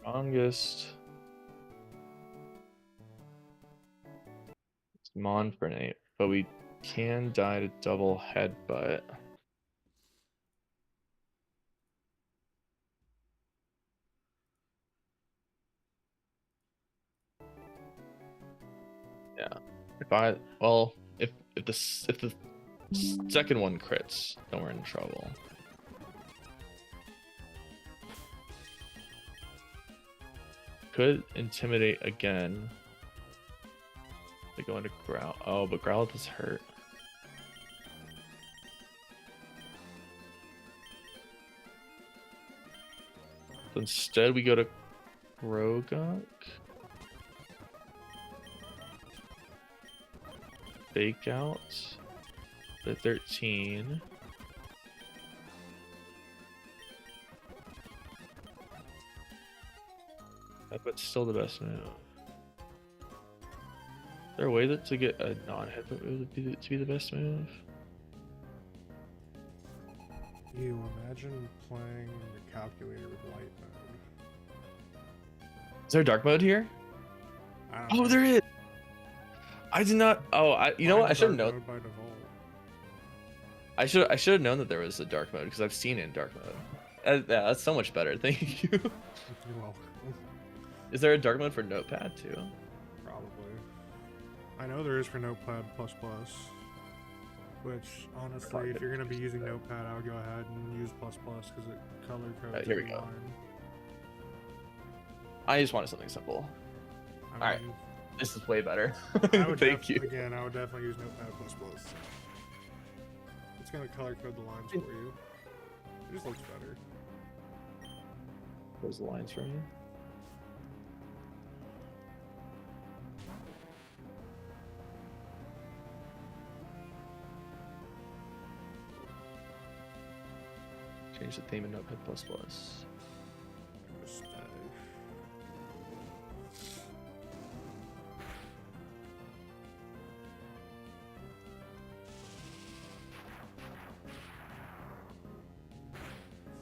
Strongest. It's Monfernate, but we can die to double headbutt. Yeah. If the second one crits, then we're in trouble. Could intimidate again. They go into growl. Oh, but growl does hurt. So instead, we go to Rogunk. Fake out the 13. But still the best move. Is there a way to get a non-headbutt move to be the best move? You imagine playing the calculator with light mode. Is there a dark mode here? Oh, there is. I did not. Oh, you know what? I should have known. By default. I should have known that there was a dark mode because I've seen it in dark mode. Yeah, that's so much better. Thank you. You're welcome. Is there a dark mode for Notepad too? Probably. I know there is for Notepad++. Which, honestly, if you're gonna be using Notepad, I would go ahead and use ++ because it color codes. Here we go. I just wanted something simple. All right, this is way better. Thank you. Again, I would definitely use Notepad++. It's gonna color code the lines for you. It just looks better. Where's the lines from you? Change the theme in Notepad++.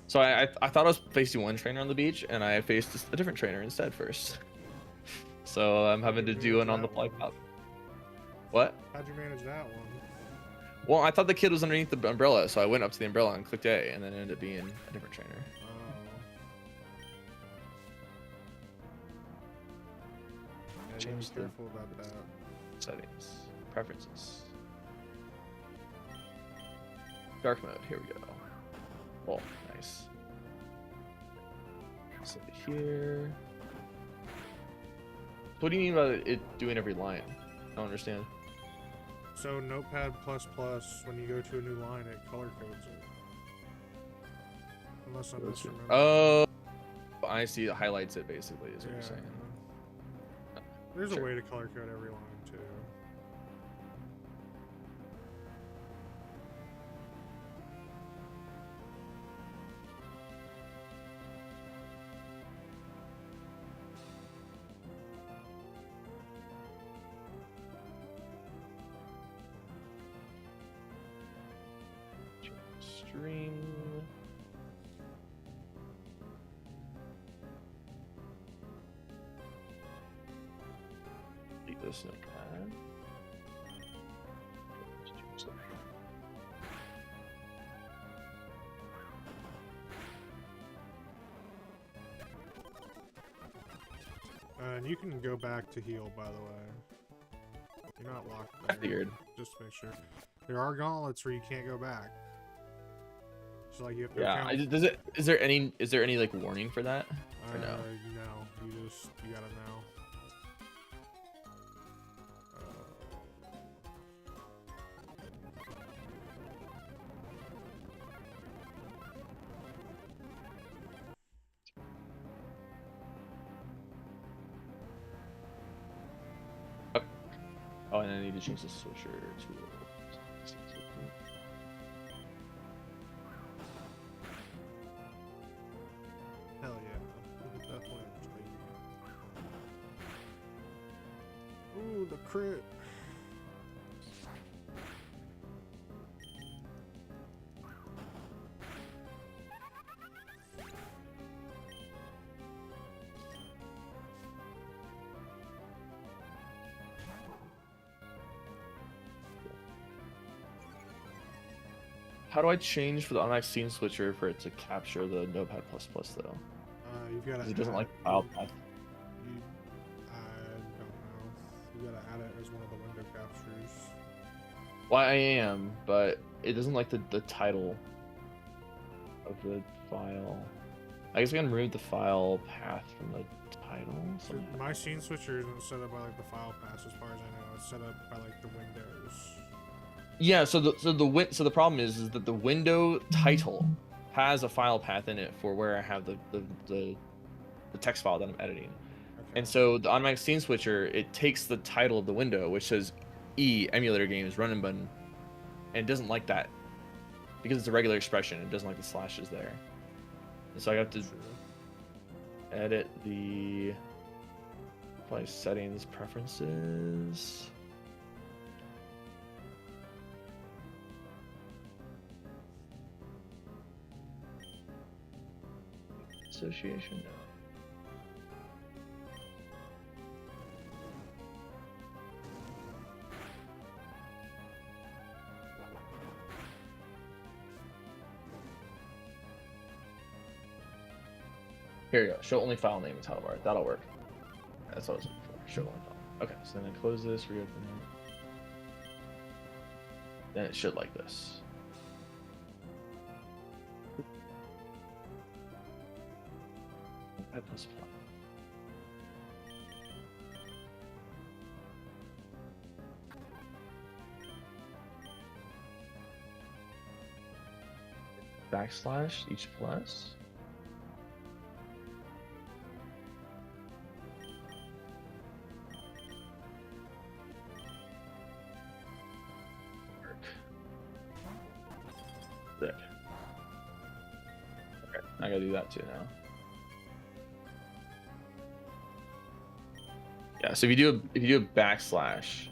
So I thought I was facing one trainer on the beach, and I faced a different trainer instead first. So I'm having to do an on-the-fly pop. What? How'd you manage that one? Well, I thought the kid was underneath the umbrella, so I went up to the umbrella and clicked A, and then it ended up being a different trainer. Yeah, Change be careful about that. Settings, preferences, dark mode. Here we go. Oh, nice. So here. What do you mean by it doing every line? I don't understand. So Notepad++, when you go to a new line, it color codes it. Unless I'm misremembering. Oh, I see. It highlights it basically, is what you're saying. There's a way to color code every line too. Stream. Delete this notepad. And you can go back to heal, by the way. You're not locked there. I figured. Just to make sure. There are gauntlets where you can't go back. So like you have to Yeah. Is there any like warning for that? Or no? No. You gotta know. Oh, and I need to change the switcher to. Hell yeah. Definitely. Ooh, the crit. How do I change for the automatic scene switcher for it to capture the Notepad++ though? You've got to. 'Cause it doesn't like file path. I don't know. You gotta add it as one of the window captures. Well, I am, but it doesn't like the title of the file. I guess we can remove the file path from the title. So my scene switcher isn't set up by like the file path, as far as I know. It's set up by like the windows. Yeah. So the problem is that the window title has a file path in it for where I have the text file that I'm editing. Okay. And so the automatic scene switcher, it takes the title of the window, which says E emulator games Run Bun, and it doesn't like that because it's a regular expression. It doesn't like the slashes there. And so I have to edit the probably settings preferences. Association, no. Here you go. Show only file name and title bar. That'll work. That's what I was looking for. Show only file. Okay, so then I close this, reopen it. Then it should like this. Backslash each plus. There. Okay, I gotta do that too now. Yeah, so if you do a backslash,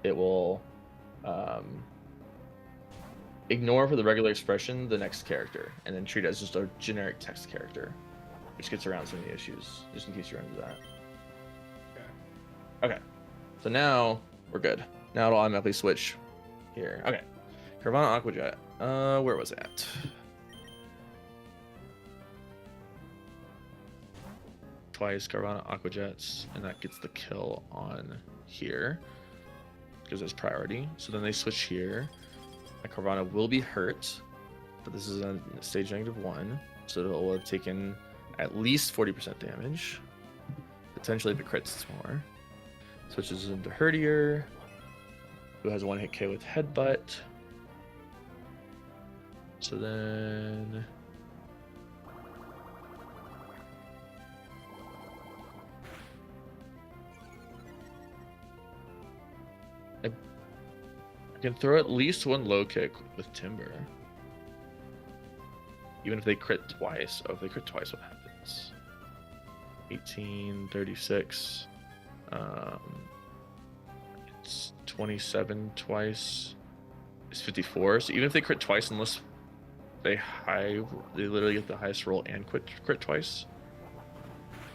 it will ignore for the regular expression the next character, and then treat it as just a generic text character, which gets around some of the issues, just in case you run into that. Okay, so now we're good. Now it'll automatically switch here. Okay, Carvana Aquajet. Where was it at? Twice Carvana Aquajets, and that gets the kill on here because it's priority. So then they switch here. My Carvana will be hurt, but this is a stage -1, so it will have taken at least 40% damage. Potentially if it crits more. Switches into Herdier, who has a 1-hit KO with Headbutt. So then I can throw at least one low kick with Timber. Even if they crit twice. Oh, if they crit twice, what happens? 18, 36. It's 27 twice. It's 54. So even if they crit twice, unless they literally get the highest roll and crit twice,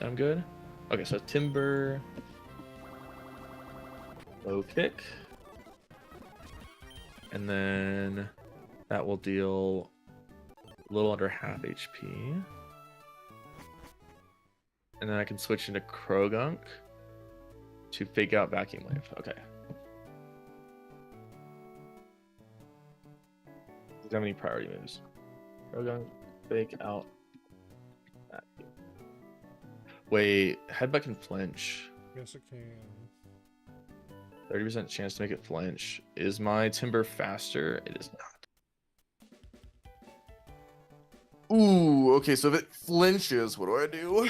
I'm good. Okay, so Timber, low kick, and then that will deal a little under half HP. And then I can switch into Krogunk to fake out Vacuum Wave. Okay. Does it have any priority moves? Krogunk, fake out. Vacuum. Wait, Headbutt can flinch. Yes, it can. 30% chance to make it flinch. Is my Timber faster? It is not. Ooh, okay, so if it flinches, what do I do?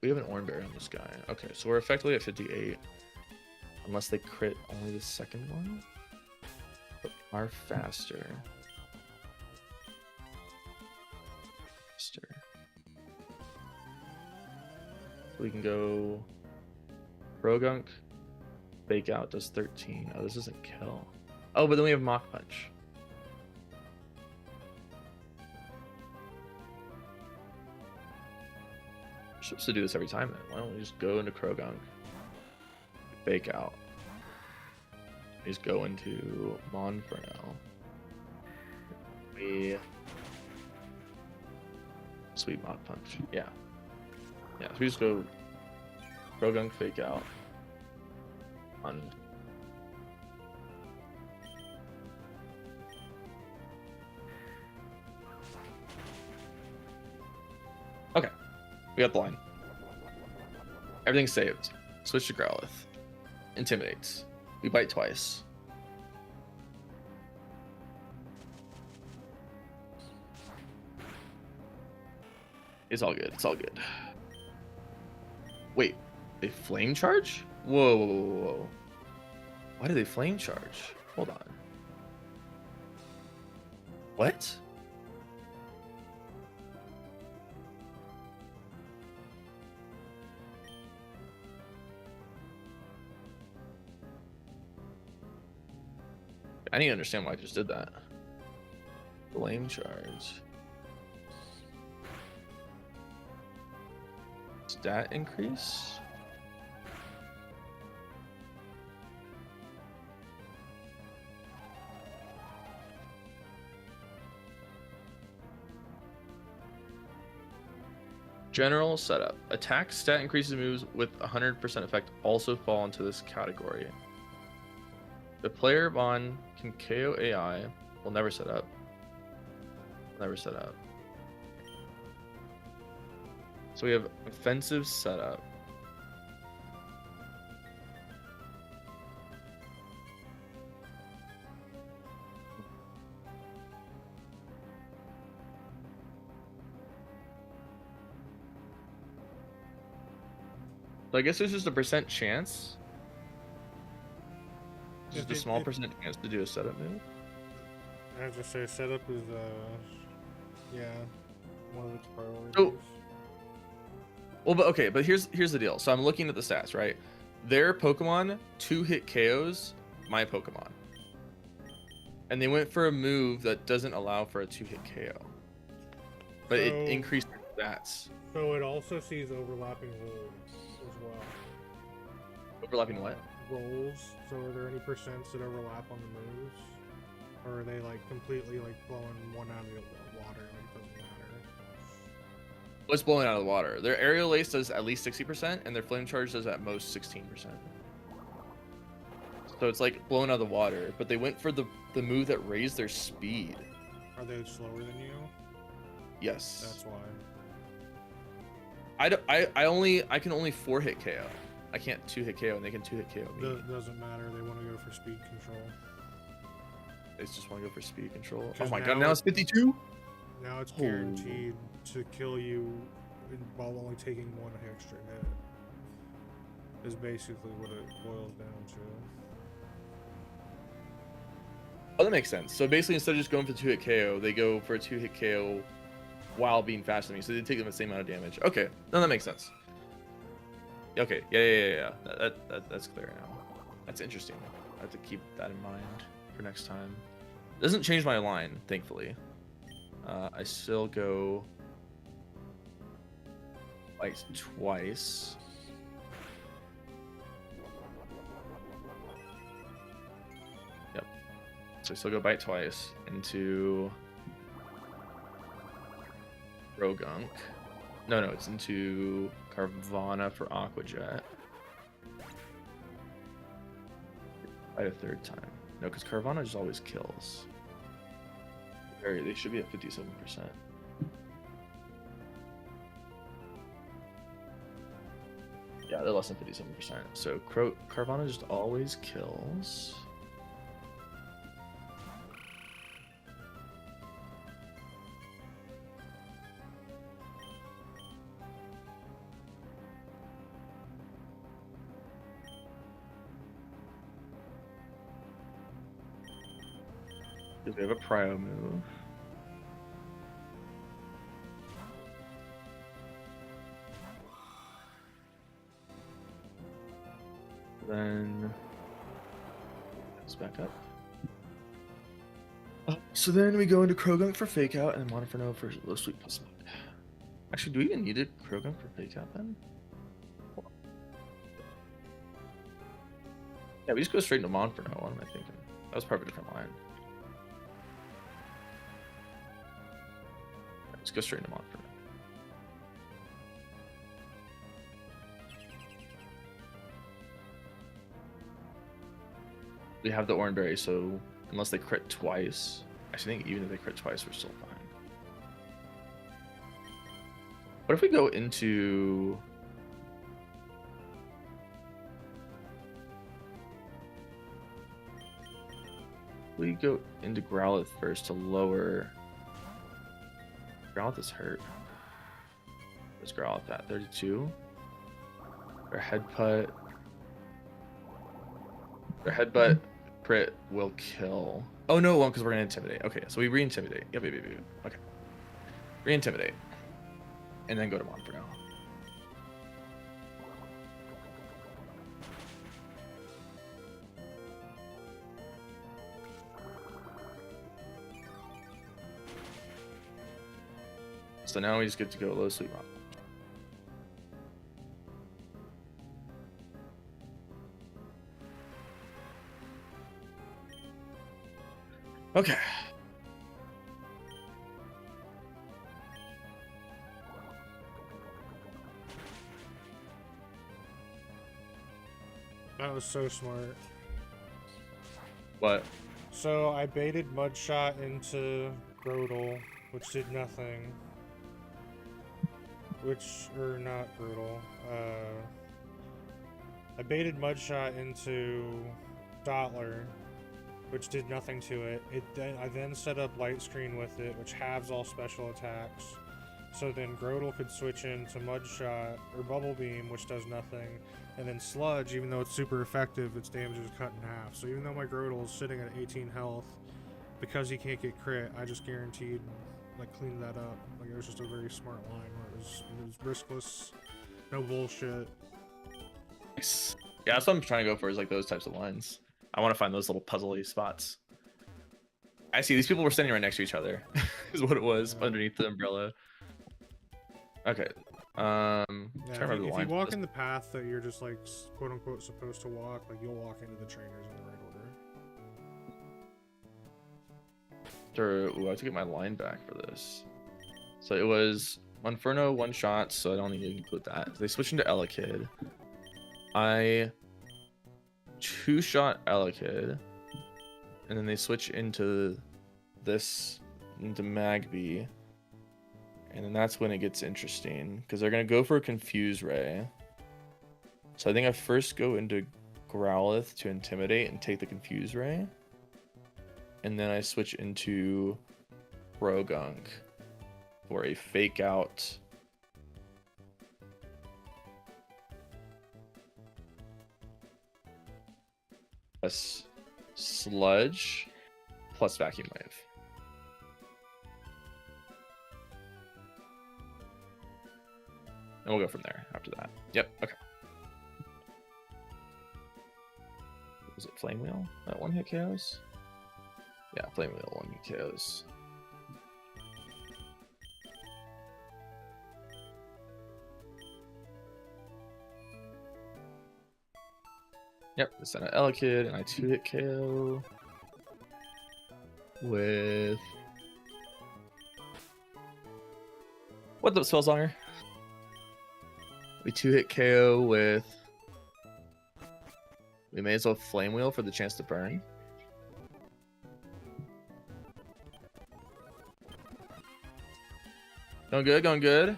We have an Oranberry on this guy. Okay, so we're effectively at 58. Unless they crit only the second one. But are faster. We can go Krogunk, Fake out does 13. Oh, this doesn't kill. Oh, but then we have Mach Punch. We're supposed to do this every time then. Why don't we just go into Krogunk? Fake out. We just go into Monferno. We sweet Mach Punch. Yeah. Yeah, so we just go Krogunk, fake out. On okay, we got the line. Everything's saved. Switch to Growlithe. Intimidates. We bite twice. It's all good. It's all good. Wait, they flame charge? Whoa, whoa, whoa, whoa. Why do they flame charge? Hold on. What? I need to understand why I just did that. Flame charge. Stat increase? General setup. Attack stat increases moves with 100% effect also fall into this category. The player Bond can KO AI. Will never set up. Never set up. So we have offensive setup. So I guess there's just a percent chance. Just a small percent chance to do a setup move. I have to say, setup is, yeah, one of its priorities. Oh. Well, but okay, but here's the deal. So I'm looking at the stats, right? Their Pokemon 2-hit KOs my Pokemon. And they went for a move that doesn't allow for a 2-hit KO. But it increased their stats. So it also sees overlapping rolls as well. Overlapping what? Rolls. So are there any percents that overlap on the moves? Or are they like completely like blowing one out of the water? Like it doesn't matter. What's blowing out of the water? Their Aerial Ace does at least 60%, and their Flame Charge does at most 16%. So it's like blowing out of the water, but they went for the move that raised their speed. Are they slower than you? Yes. That's why. I can only 4-hit KO. I can't 2-hit KO, and they can 2-hit KO me. Doesn't matter. They want to go for speed control. They just want to go for speed control. Oh 'Cause my god! Now it's 52. Now it's guaranteed to kill you while only taking one extra hit. Is basically what it boils down to. Oh, that makes sense. So basically, instead of just going for 2-hit KO, they go for a 2-hit KO while being faster than me. So they take them the same amount of damage. Okay, no, that makes sense. Okay, yeah. That's clear now. That's interesting. I have to keep that in mind for next time. Doesn't change my line, thankfully. I still go like twice. Yep. So I still go bite twice into Rogunk. No, it's into Carvana for Aqua Jet. Bite a third time. No, because Carvana just always kills. They should be at 57%. Yeah, they're less than 57%. So Carvana just always kills. Because we have a Prio move. Then back up. So then we go into Krogunk for fake out and Monoferno for low sweep plus mud. Actually, do we even need a Krogunk for fake out then? Yeah, we just go straight into Monoferno. What am I thinking? That was probably a different line. Let's go straight into Monoferno. We have the Oranberry, so unless they crit twice, I think even if they crit twice, we're still fine. What if we go into... We go into Growlithe first to lower... Growlithe is hurt. Where's Growlithe at? 32? Their Headbutt... Their Headbutt crit will kill. Oh no, it won't because we're gonna Intimidate. Okay, so we re-Intimidate. Yep. Okay. Re-Intimidate. And then go to Monoferno. So now we just get to go low sleep on. Okay. That was so smart. What? So I baited Mudshot into Grotle, which did nothing. Or not Grotle. I baited Mudshot into Dottler, which did nothing to it. I then set up Light Screen with it, which halves all special attacks. So then Grotle could switch into Mudshot or Bubble Beam, which does nothing. And then Sludge, even though it's super effective, its damage is cut in half. So even though my Grotle is sitting at 18 health, because he can't get crit, I just guaranteed, like, clean that up. Like, it was just a very smart line where it was riskless, no bullshit. Nice. Yeah, that's what I'm trying to go for, is like those types of lines. I want to find those little puzzly spots. I see these people were standing right next to each other. Is what it was, underneath the umbrella. Okay. Yeah, if you walk in the path that you're just like quote unquote supposed to walk, like you'll walk into the trainers in the right order. Ooh, I have to get my line back for this. So it was Inferno one shot, so I don't need to include that. They switched into Elekid. I two-shot Elekid, and then they switch into this, into Magby. And then that's when it gets interesting, because they're going to go for a Confuse Ray. So I think I first go into Growlithe to Intimidate and take the Confuse Ray. And then I switch into Krogunk for a Fake Out. Plus Sludge plus Vacuum Wave. And we'll go from there after that. Yep, okay. Was it Flame Wheel? That one hit KOs? Yeah, Flame Wheel, one hit KOs. Yep, I sent an Elekid and I 2-hit KO with... What's up, Spellsonger? We 2-hit KO with... We may as well Flame Wheel for the chance to burn. Going good, going good.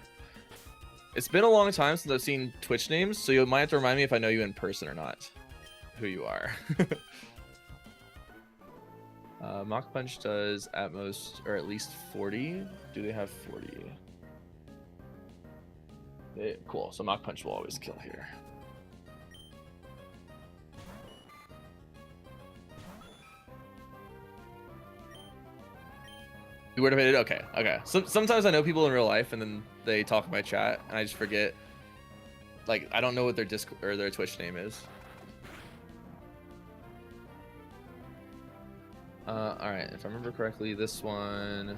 It's been a long time since I've seen Twitch names, so you might have to remind me if I know you in person or not. Who you are. Mach Punch does at most, or at least 40. Do they have 40? Cool, so Mach Punch will always kill here. You would have hit it? Okay, okay. Sometimes I know people in real life and then they talk in my chat and I just forget. Like, I don't know what their Discord or their Twitch name is. All right. If I remember correctly, this one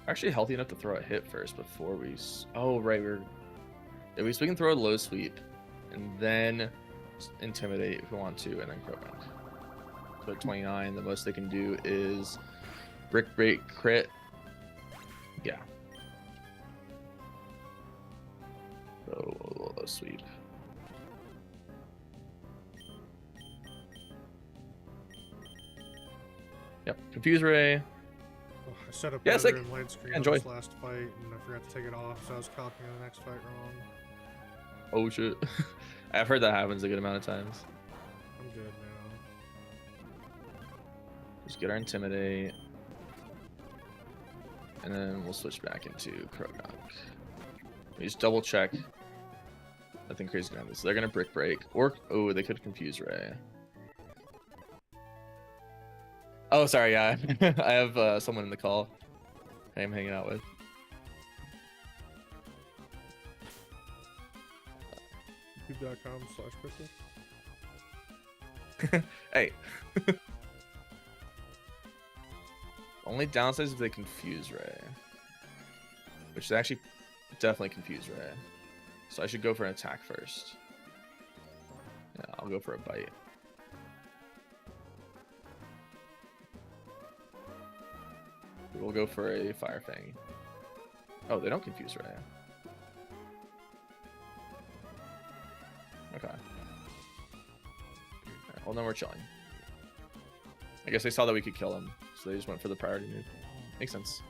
actually healthy enough to throw a hit first before we. Oh right, we can throw a low sweep, and then intimidate if we want to, and then Crowbank. So at 29, the most they can do is brick break crit. Yeah. So low sweep. Yep. Confuse ray. Oh, I set up Yeah, better sick. in light screen Enjoy. on this last fight, and I forgot to take it off, so I was copying the next fight wrong. Oh shit. I've heard that happens a good amount of times. I'm good now. Just get our intimidate. And then we'll switch back into Crowdonk. We just double check. Nothing crazy gonna happen. So they're gonna brick break. Or oh, they could confuse Ray. Oh, sorry, yeah. I have someone in the call I'm hanging out with. YouTube.com/pickle. Hey. Only downside is if they confuse Ray. Which they actually definitely confuse Ray. So I should go for an attack first. Yeah, I'll go for a bite. We'll go for a Fire Fang. Oh, they don't confuse Ray. Okay. Alright, well, then we're chilling. I guess they saw that we could kill him, so they just went for the priority move. Makes sense.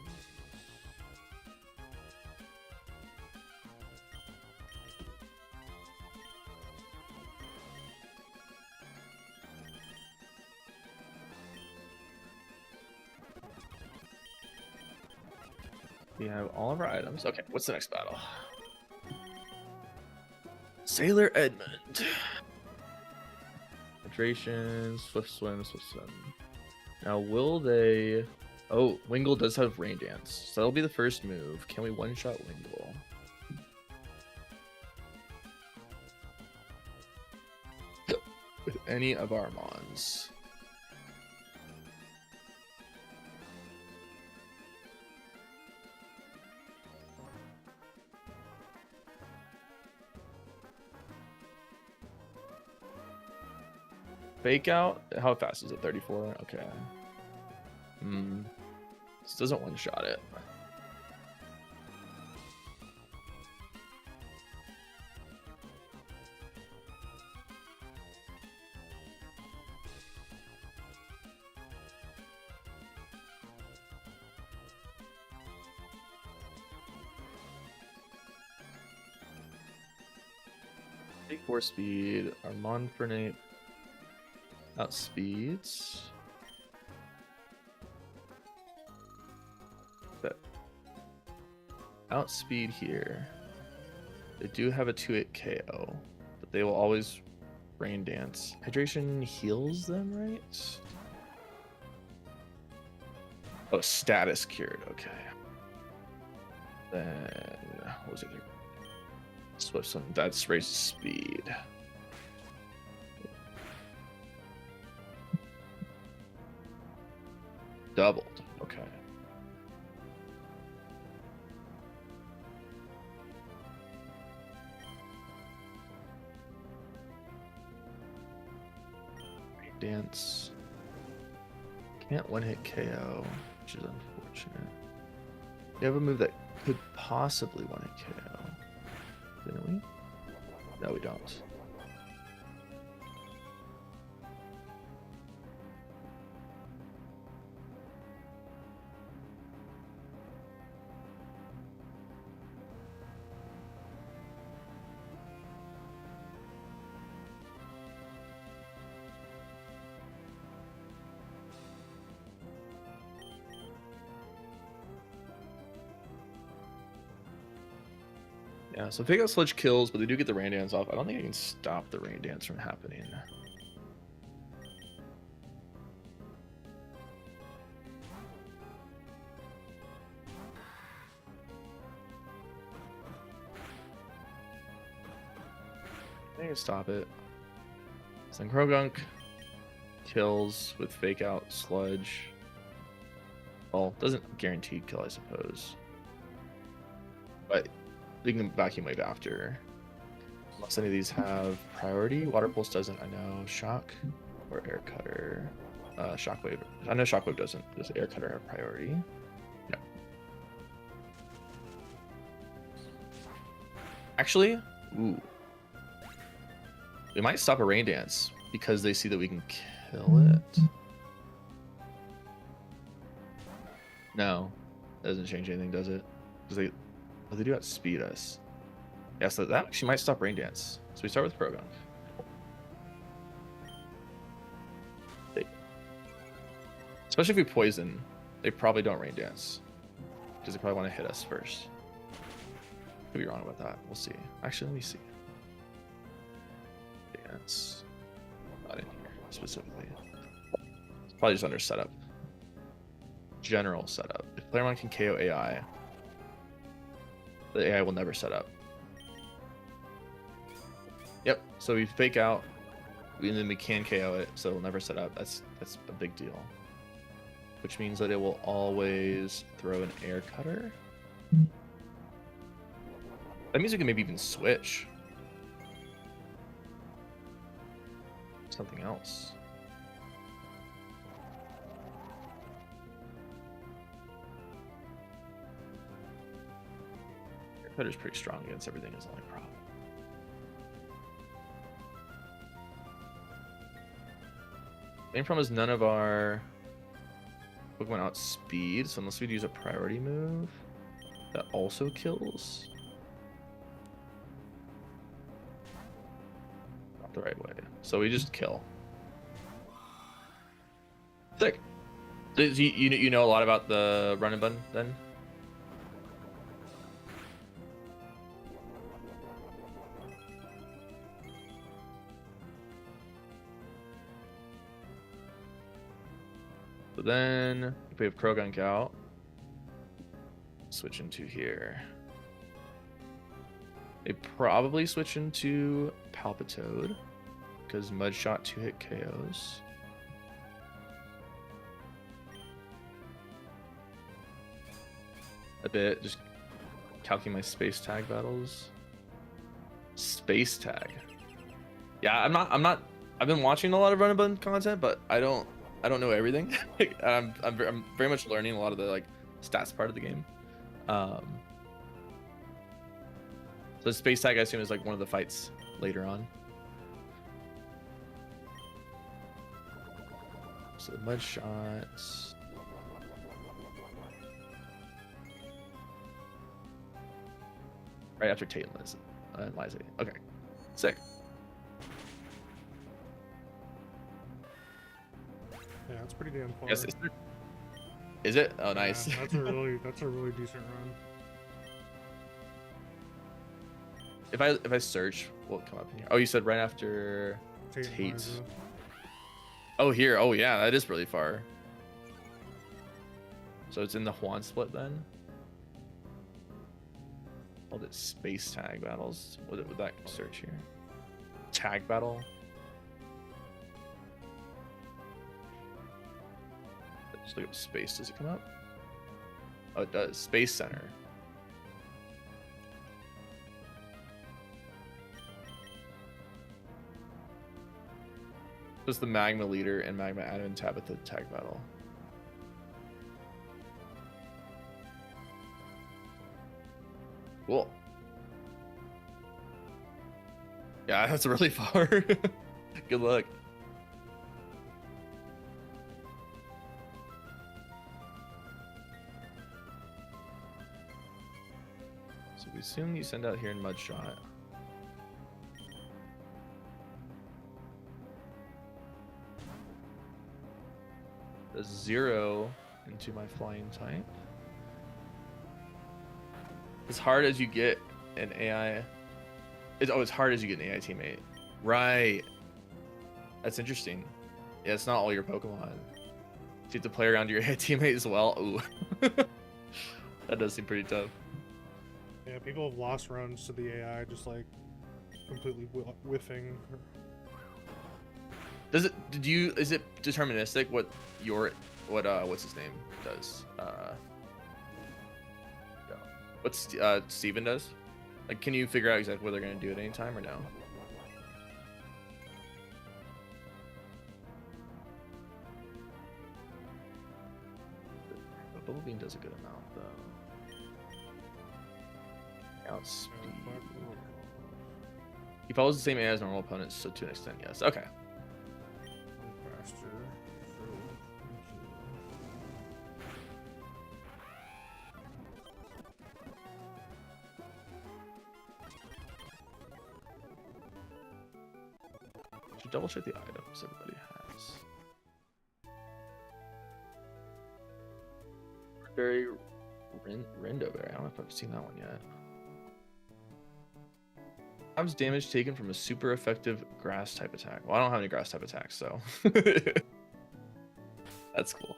We have all of our items. Okay, what's the next battle? Sailor Edmund. Hydration, Swift Swim, Swift Swim. Now, will they... Oh, Wingle does have Rain Dance. So that'll be the first move. Can we one-shot Wingle? With any of our Mons. Fake out? How fast is it? 34? Okay. This doesn't one-shot it. Take 4 speed. Our Monfernape outspeeds. But outspeed here. They do have a 2-hit KO, but they will always Rain Dance. Hydration heals them, right? Oh, status cured. Okay. Then what was it? Swift Swim. That's raises speed. Doubled. Okay. Dance. Can't one-hit KO, which is unfortunate. We have a move that could possibly one-hit KO. Didn't we? No, we don't. Yeah, so Fake Out Sludge kills, but they do get the Rain Dance off. I don't think I can stop the Rain Dance from happening. I think I can stop it. Send Krogunk. kills with fake out sludge. Well, doesn't guaranteed kill, I suppose. But we can vacuum wave after. Unless any of these have priority. Water pulse doesn't, I know. Shock or air cutter. Shockwave. I know shockwave doesn't. Does air cutter have priority? No. Actually, ooh. We might stop a rain dance because they see that we can kill it. No, that doesn't change anything, does it? Because they do outspeed us. Yeah, so that actually might stop rain dance. So we start with Krogan. Especially if we poison, they probably don't rain dance because they probably want to hit us first. Could be wrong about that. We'll see. Actually, let me see. Dance. Not in here specifically. It's probably just under setup. General setup. If player 1 can KO AI, the AI will never set up. Yep. So we fake out, and then we can KO it, so it'll never set up. That's a big deal. Which means that it will always throw an air cutter. That means we can maybe even switch. Something else. Air cutter's pretty strong against everything is the only problem. Main problem is none of our Pokemon outspeed, so unless we use a priority move that also kills. Not the right way. So we just kill. Sick. You know a lot about the Run Bun then? So then, if we have Krogunk out, switch into here. They probably switch into Palpitoad, because Mudshot 2-hit KOs. A bit, just calculating my space tag battles. Space tag. Yeah, I've been watching a lot of Run Bun content, but I don't know everything. I'm very much learning a lot of the like stats part of the game. So space tag, I assume, is like one of the fights later on. So the mud shots. Right after Tate and Liza. Okay, sick. Yeah, it's pretty damn far. Yes, is it? Oh, nice. Yeah, that's a really decent run. If I search, what will come up in here? Oh, you said right after Tate. Oh, here. Oh, yeah, that is really far. So it's in the Huan split then. All the space tag battles. Would that search here? Tag battle. Just look up space. Does it come up? Oh, it does. Space Center. It's the Magma Leader and Magma Admin Tabitha tag battle. Cool. Yeah, that's really far. Good luck. So we assume you send out here in Mudshot. A 0 into my flying type. As hard as you get an AI, it's hard as you get an AI teammate. Right. That's interesting. Yeah, it's not all your Pokemon. You have to play around your AI teammate as well. Ooh. That does seem pretty tough. Yeah, people have lost runs to the AI, just like completely whiffing. Does it? Did you? Is it deterministic what what's his name does? What Steven does? Like, can you figure out exactly what they're gonna do at any time or no? Bubble Beam does a good amount though. Outspeed. He follows the same AI as normal opponents, so to an extent, yes. Okay. Faster. Should double check the items everybody has. Very Rindoberry. I don't know if I've seen that one yet. Times damage taken from a super effective grass type attack. Well, I don't have any grass type attacks, so that's cool.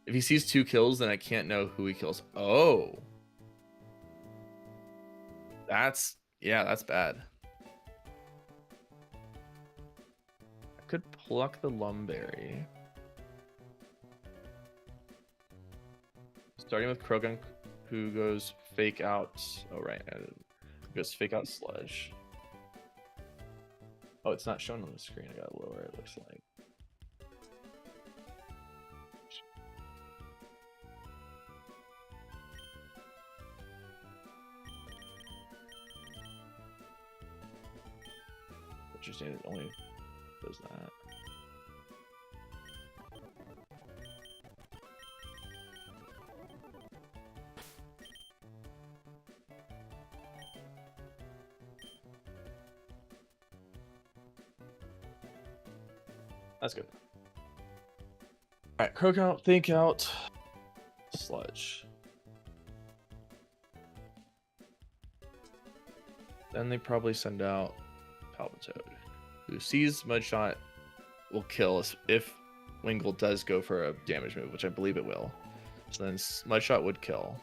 If he sees 2 kills, then I can't know who he kills. Oh, that's bad. I could pluck the Lumberry. Starting with Krogan, who goes fake out. Oh right. Goes fake out sludge. Oh, it's not shown on the screen. I gotta lower it, looks like. Interesting, it only does that. That's good. Alright, croak out, think out, sludge. Then they probably send out Palpitoad, who sees Mudshot will kill us if Wingull does go for a damage move, which I believe it will. So then Mudshot would kill.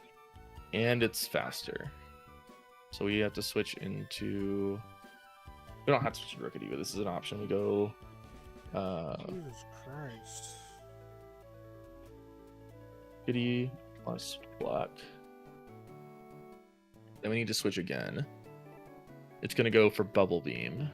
And it's faster. So we have to switch into... We don't have to switch to Rookity, but this is an option. We go... Jesus Christ. Kitty plus black. Then we need to switch again. It's going to go for Bubble Beam.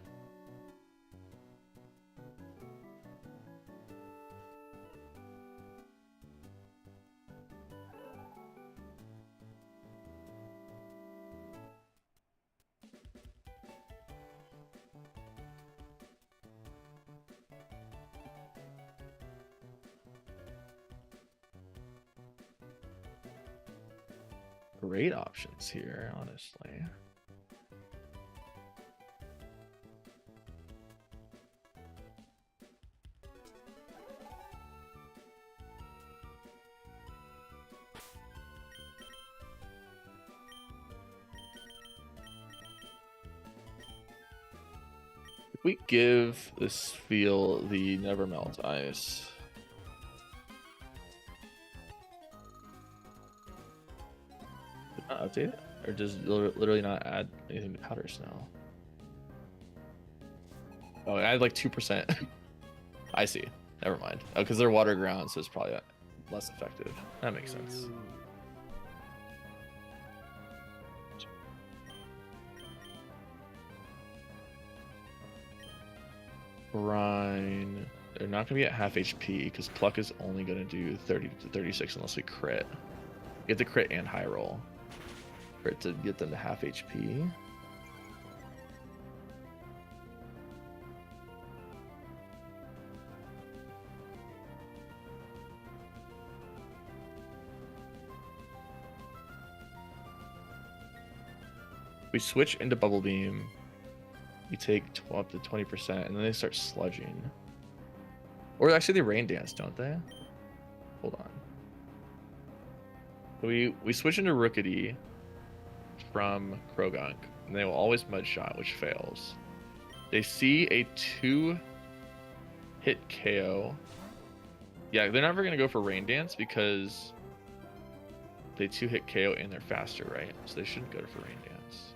Great options here, honestly. If we give this feel the Never Melt Ice. Not update it? Or does literally not add anything to powder snow? Oh, I had like 2%. I see. Never mind. Oh, because they're water ground, so it's probably less effective. That makes sense. Brine. They're not going to be at half HP because Pluck is only going to do 30 to 36 unless we crit. You have to crit and high roll for it to get them to half HP. We switch into Bubble Beam. We take up to 20%, and then they start sludging. Or actually, they Rain Dance, don't they? Hold on. So we switch into Rookity from Krogunk, and they will always Mudshot, which fails. They see a 2-hit KO. Yeah, they're never going to go for Rain Dance because they 2-hit KO and they're faster, right? So they shouldn't go for Rain Dance.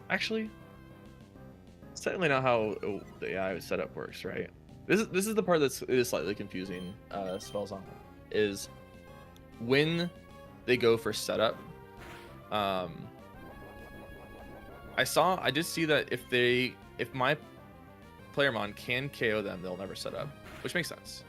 Actually, It's certainly not how the AI setup works, right? This is the part that's is slightly confusing. Spells on is when they go for setup. I did see that if my player mon can KO them, they'll never set up, which makes sense.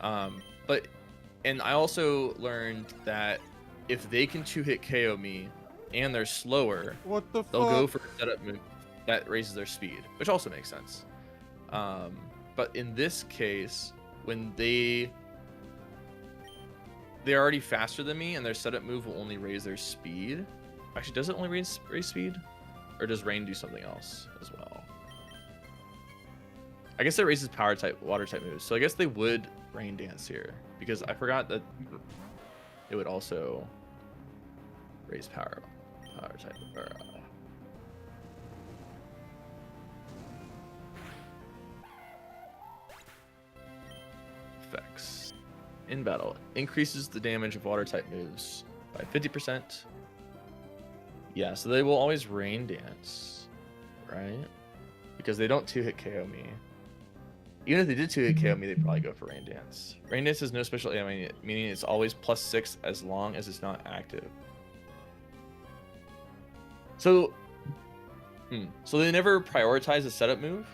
And I also learned that if they can 2-hit KO me and they're slower, What the they'll fuck? go for a setup move that raises their speed, which also makes sense. But in this case, when they're already faster than me and their setup move will only raise their speed. Actually, does it only raise speed? Or does rain do something else as well? I guess it raises power type, water type moves. So I guess they would rain dance here because I forgot that it would also raise power type. Or, effects in battle increases the damage of water type moves by 50%. Yeah, so they will always rain dance, right? Because they don't 2-hit KO me. Even if they did 2-hit KO me, they'd probably go for rain dance. Rain dance has no special aim, meaning it's always +6 as long as it's not active. So, so they never prioritize a setup move.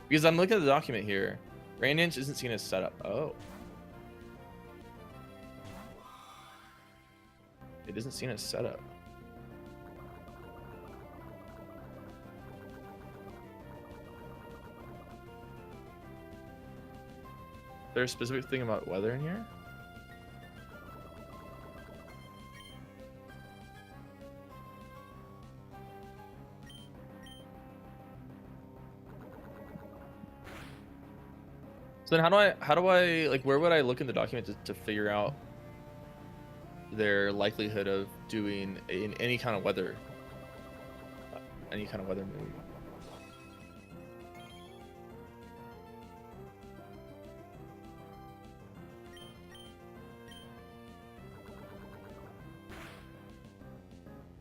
Because I'm looking at the document here, rain dance isn't seen as setup. Oh. It isn't seen as setup. There's a specific thing about weather in here? So then how do I like, where would I look in the document to figure out their likelihood of doing in any kind of weather move?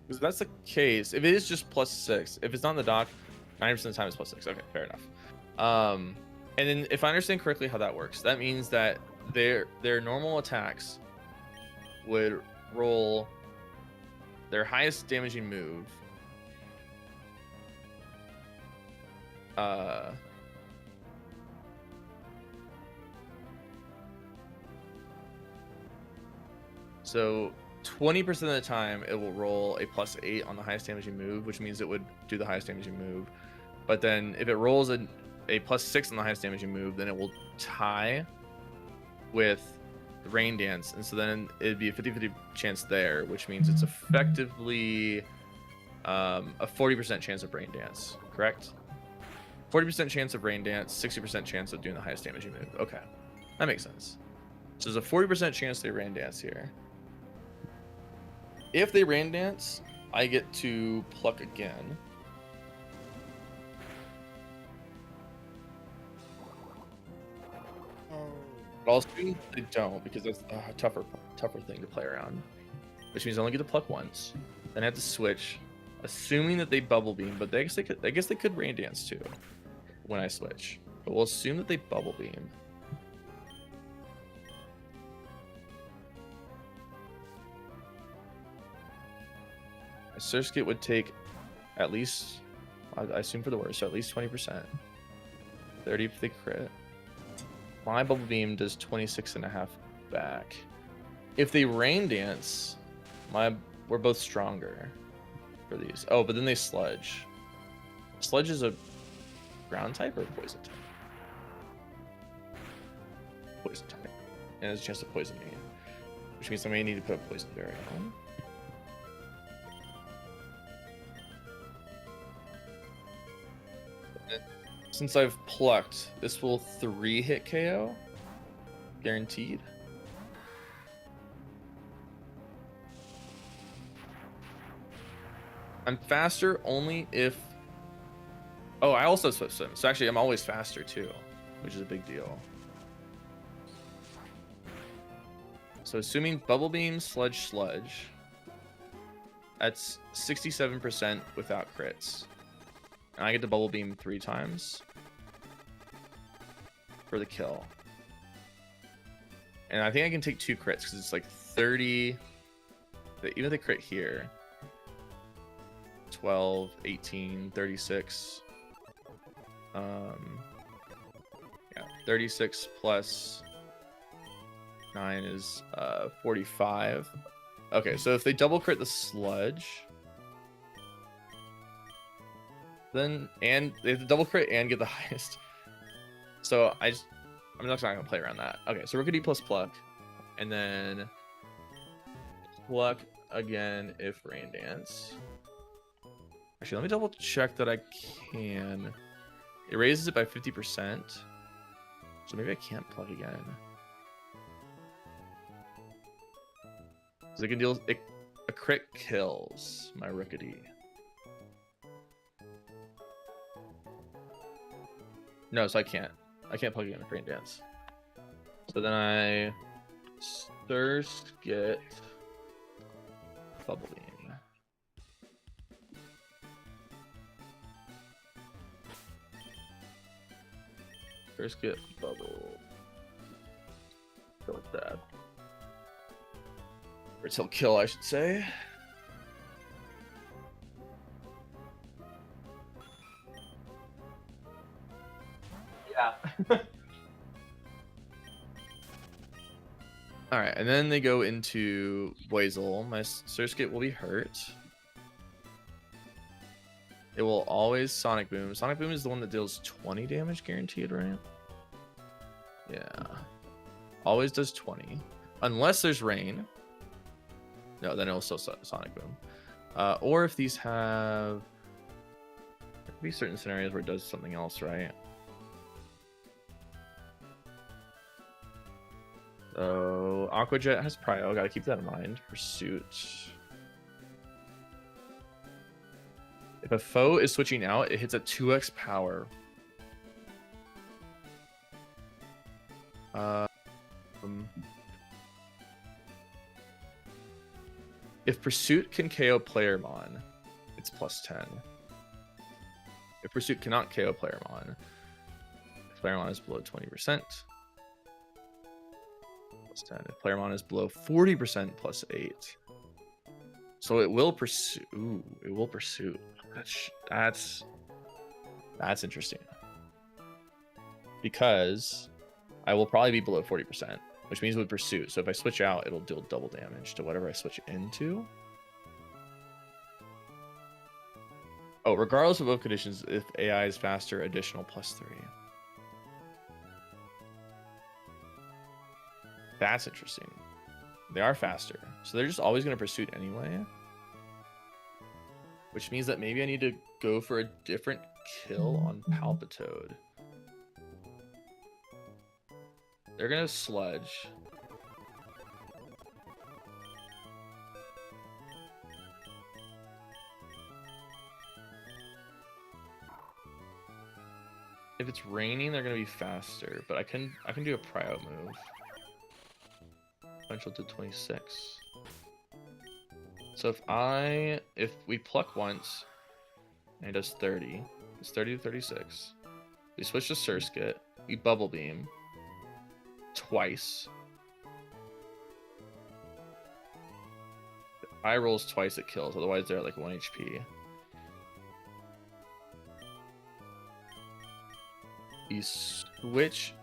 Because that's the case, if it is just +6, if it's not in the doc, 90% of the time it's +6. Okay, fair enough. And then if I understand correctly how that works, that means that their normal attacks would roll their highest damaging move so 20% of the time it will roll a +8 on the highest damaging move, which means it would do the highest damaging move. But then if it rolls a +6 on the highest damaging move, then it will tie with rain dance, and so then it'd be a 50-50 chance there, which means it's effectively a 40% chance of rain dance, correct? 40% chance of rain dance, 60% chance of doing the highest damaging move. Okay, that makes sense. So there's a 40% chance they rain dance here. If they rain dance, I get to pluck again. But I'll assume they don't, because that's a tougher thing to play around. Which means I only get to pluck once. Then I have to switch, assuming that they bubble beam. But I guess they could rain dance too when I switch. But we'll assume that they bubble beam. My Surf Skate would take at least, I assume for the worst, so at least 20%. 30 if they crit. My bubble beam does 26.5 back. If they rain dance, we're both stronger for these. Oh, but then they sludge. Sludge is a ground type or poison type? Poison type. And there's a chance to poison me, which means I may need to put a poison berry on. Since I've plucked, this will 3-hit KO. Guaranteed. I'm faster only if... Oh, I also Swift Swim. So actually, I'm always faster too, which is a big deal. So assuming Bubble Beam, Sludge. That's 67% without crits. And I get to Bubble Beam 3 times for the kill. And I think I can take 2 crits because it's like 30. Even if they crit here, 12, 18, 36. Yeah, 36 plus 9 is 45. Okay, so if they double crit the Sludge, then and they have to double crit and get the highest. So I'm just not gonna play around that. Okay, so Rookity plus Pluck, and then Pluck again if Rain Dance. Actually, let me double check that I can. It raises it by 50%, so maybe I can't Pluck again. Because it can deal a crit kills my Rookity. No, so I can't plug in a Rain Dance. So then I first get Bubble Beam. First get Bubble. Go with that. Or till kill, I should say. Yeah. All right, and then they go into Boizel. My Surskit will be hurt. It will always Sonic Boom. Sonic Boom is the one that deals 20 damage guaranteed, right? Yeah. Always does 20. Unless there's rain. No, then it'll still Sonic Boom. Or if these have... There could be certain scenarios where it does something else, right? So Aqua Jet has Prio, gotta keep that in mind. Pursuit. If a foe is switching out, it hits at 2x power. If Pursuit can KO Playermon, it's +10. If Pursuit cannot KO Playermon, if Playermon is below 20%, +10. If Playermon is below 40%, +8. So it will pursue. Ooh, it will pursue. That's interesting. Because I will probably be below 40%, which means with Pursuit. So if I switch out, it'll deal double damage to whatever I switch into. Oh, regardless of both conditions, if AI is faster, additional +3. That's interesting. They are faster. So they're just always going to Pursuit anyway. Which means that maybe I need to go for a different kill on Palpitoad. They're going to Sludge. If it's raining, they're going to be faster. But I can do a Prio move. Potential to 26. So if we pluck once, and it does 30, it's 30 to 36. We switch to Surskit, we Bubble Beam twice. If I rolls twice, it kills. Otherwise, they're at like 1 HP. You switch.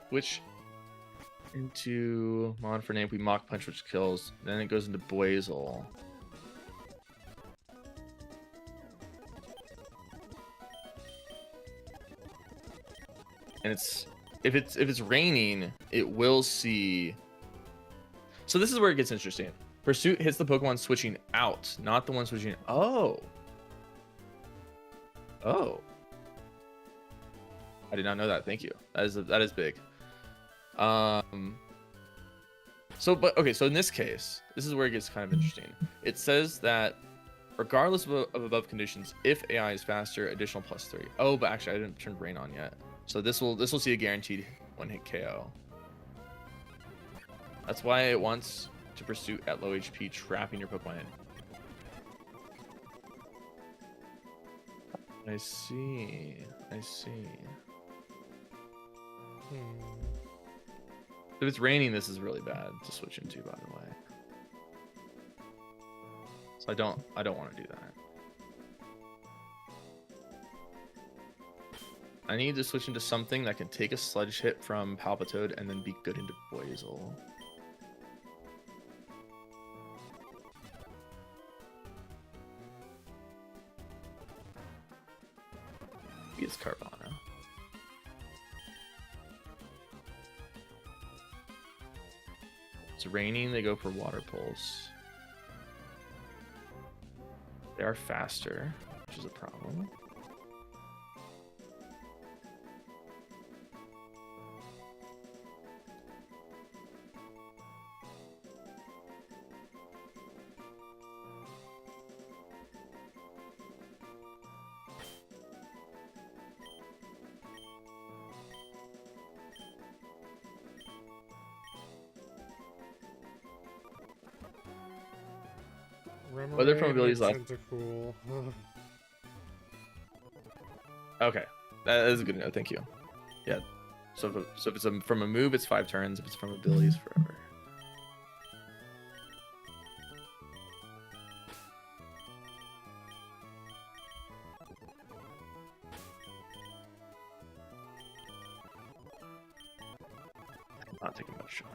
Switch into Mon for name. We Mock Punch, which kills. Then it goes into Boizel. And if it's raining, it will see. So this is where it gets interesting. Pursuit hits the Pokemon switching out, not the one switching. Oh. I did not know that. Thank you. That is big. So in this case, this is where it gets kind of interesting. It says that Regardless of above conditions, if AI is faster, additional +3. Oh, but actually I didn't turn rain on yet. So this will see a guaranteed 1-hit KO. That's why it wants to pursue at low HP, trapping your Pokemon in. I see. If it's raining, this is really bad to switch into, by the way. So I don't want to do that. I need to switch into something that can take a Sludge hit from Palpitoad and then be good into Poisol. It's Carvana. It's raining, they go for Water Pulse. They are faster, which is a problem. Weather from abilities left. Cool. Okay, that is a good note. Thank you. Yeah. So if it's from a move, it's 5 turns. If it's from abilities, forever. I'm not taking much shot.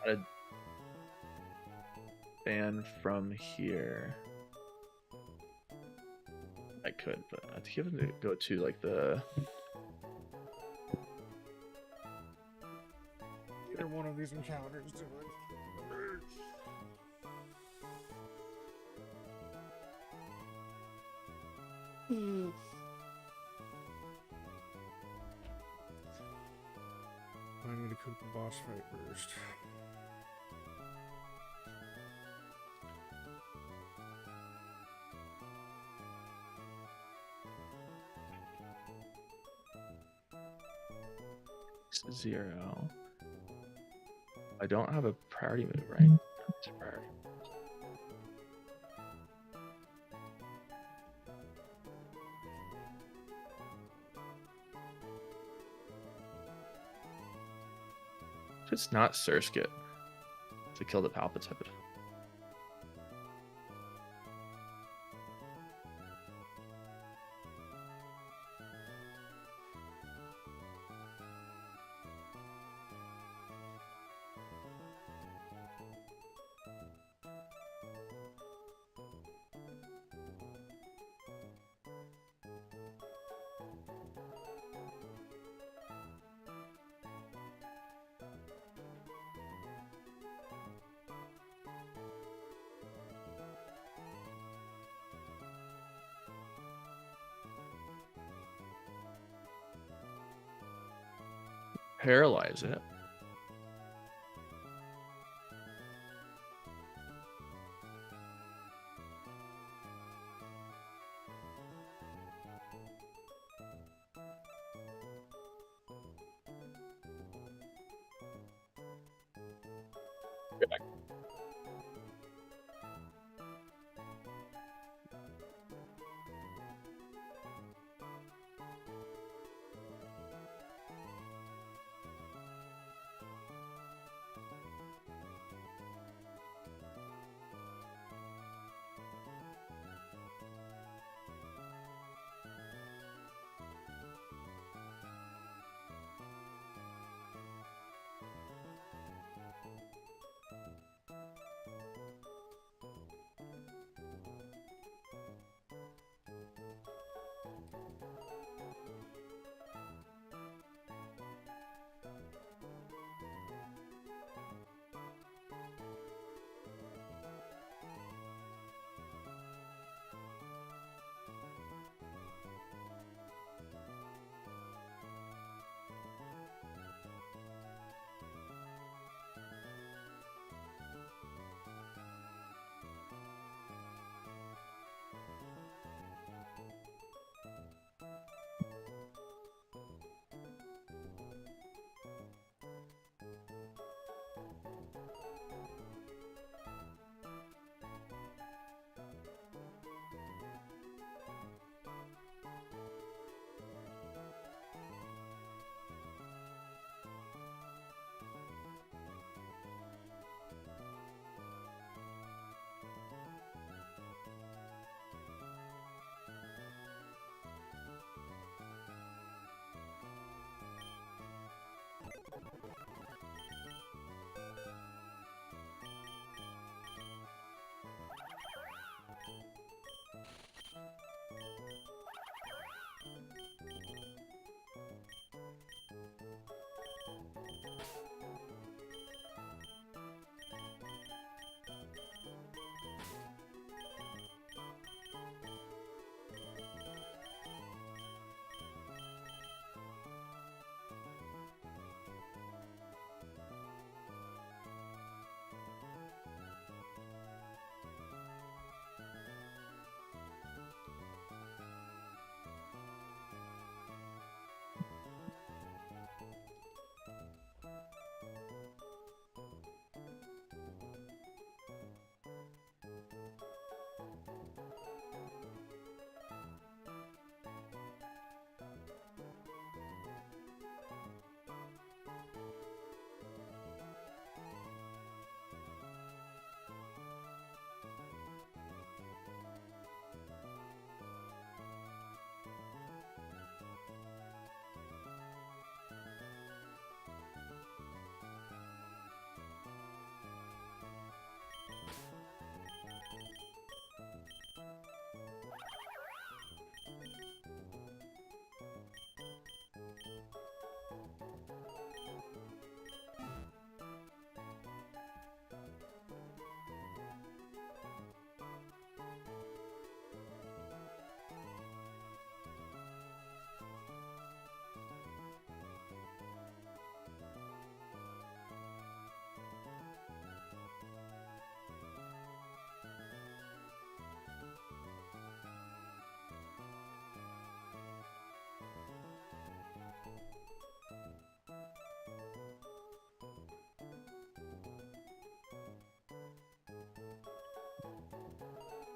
A ban from here. I could, but I think you have to go to like the. Either one of these encounters do it. I need to cook the boss fight first. Zero. I don't have a priority move, right? It's a priority. If it's not Surskit to kill the Palpitoad. Paralyze it. Get back.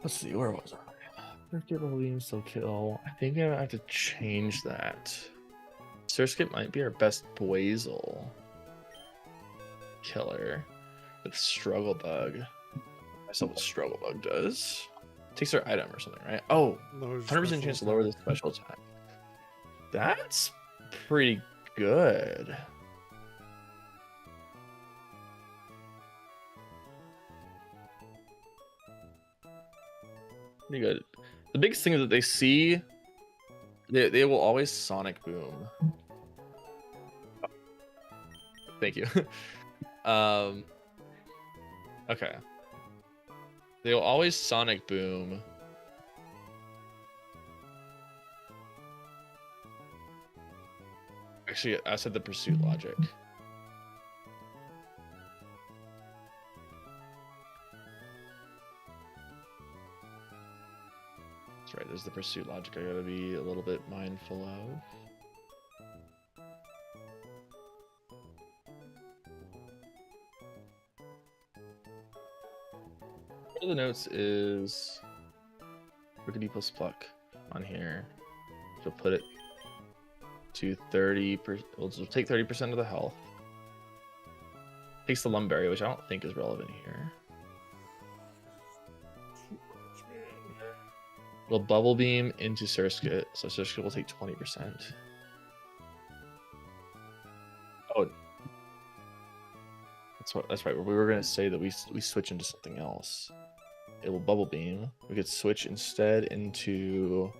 Let's see, where was I? Circuit will beam still kill. I think I have to change that. Surskit might be our best Blazel killer with Struggle Bug. Myself what Struggle Bug does. Takes their item or something, right? Oh, 100% chance to lower the special attack. That's pretty good. Pretty good. The biggest thing is that they see they will always Sonic Boom. Thank you. Okay. They will always Sonic Boom. Actually, I said the pursuit logic. That's right, there's the pursuit logic I gotta be a little bit mindful of. One of the notes is Rickety plus Pluck on here. She'll put it to 30%. We'll take 30% of the health. Takes the Lumberry, which I don't think is relevant here. We'll Bubble Beam into Surskit, so Surskit will take 20%. Oh, that's right. We were gonna say that we switch into something else. It will Bubble Beam. We could switch instead into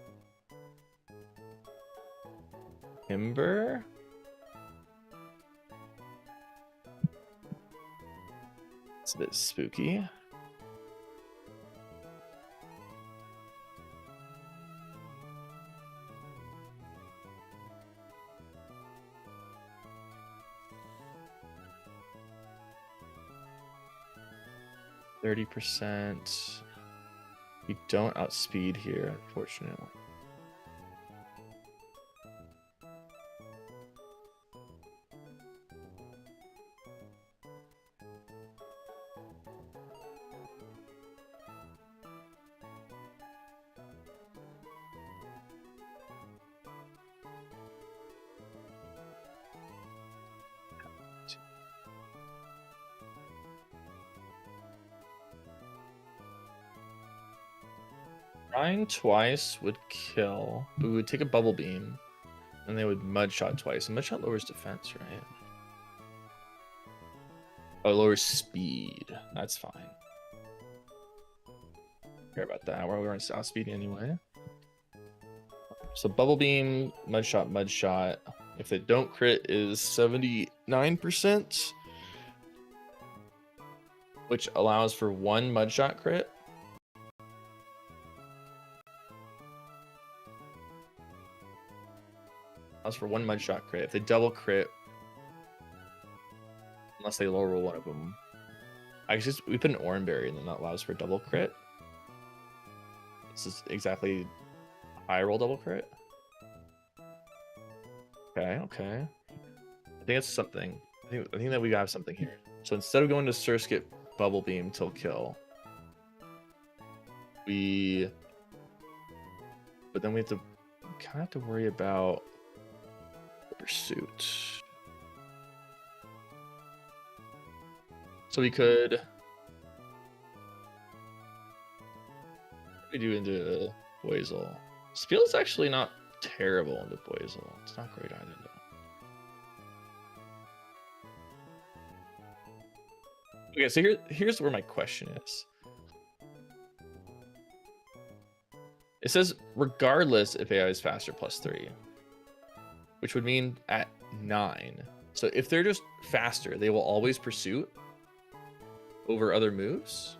Timber. It's a bit spooky. %. We don't outspeed here, unfortunately. Run twice would kill, but we would take a Bubble Beam, and they would Mud Shot twice. And Mud Shot lowers defense, right? Oh, it lowers speed. That's fine. Care about that. We're on south speed anyway. So Bubble Beam, Mud Shot, Mud Shot. If they don't crit, is 79%, which allows for one Mud Shot crit. Allows for one Mud Shot crit. If they double crit, unless they low roll one of them. I guess we put an Oranberry and then that allows for double crit. This is exactly high roll double crit. Okay. I think it's something. I think that we have something here. So instead of going to Surskit Bubble Beam till kill, but then we kind of have to worry about the pursuit. So we could do into Blazel. Spiel is actually not terrible into Blazel. It's not great either though. Okay, so here's where my question is. It says regardless if AI is faster +3, which would mean at 9. So if they're just faster, they will always pursuit over other moves,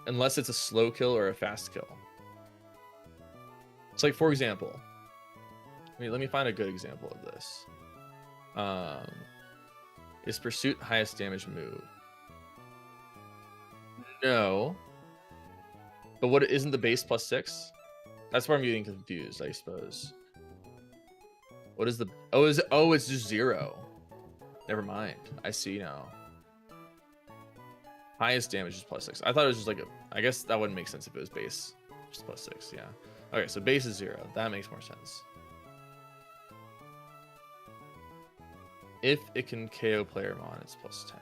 unless it's a slow kill or a fast kill. It's like, for example, let me find a good example of this. Is pursuit highest damage move? No. But what isn't the base +6? That's where I'm getting confused, I suppose. What is the it's just 0. Never mind. I see now. Highest damage is +6. I thought it was just like I guess that wouldn't make sense if it was base just +6. Yeah. Okay, so base is 0. That makes more sense. If it can KO player mon, it's +10.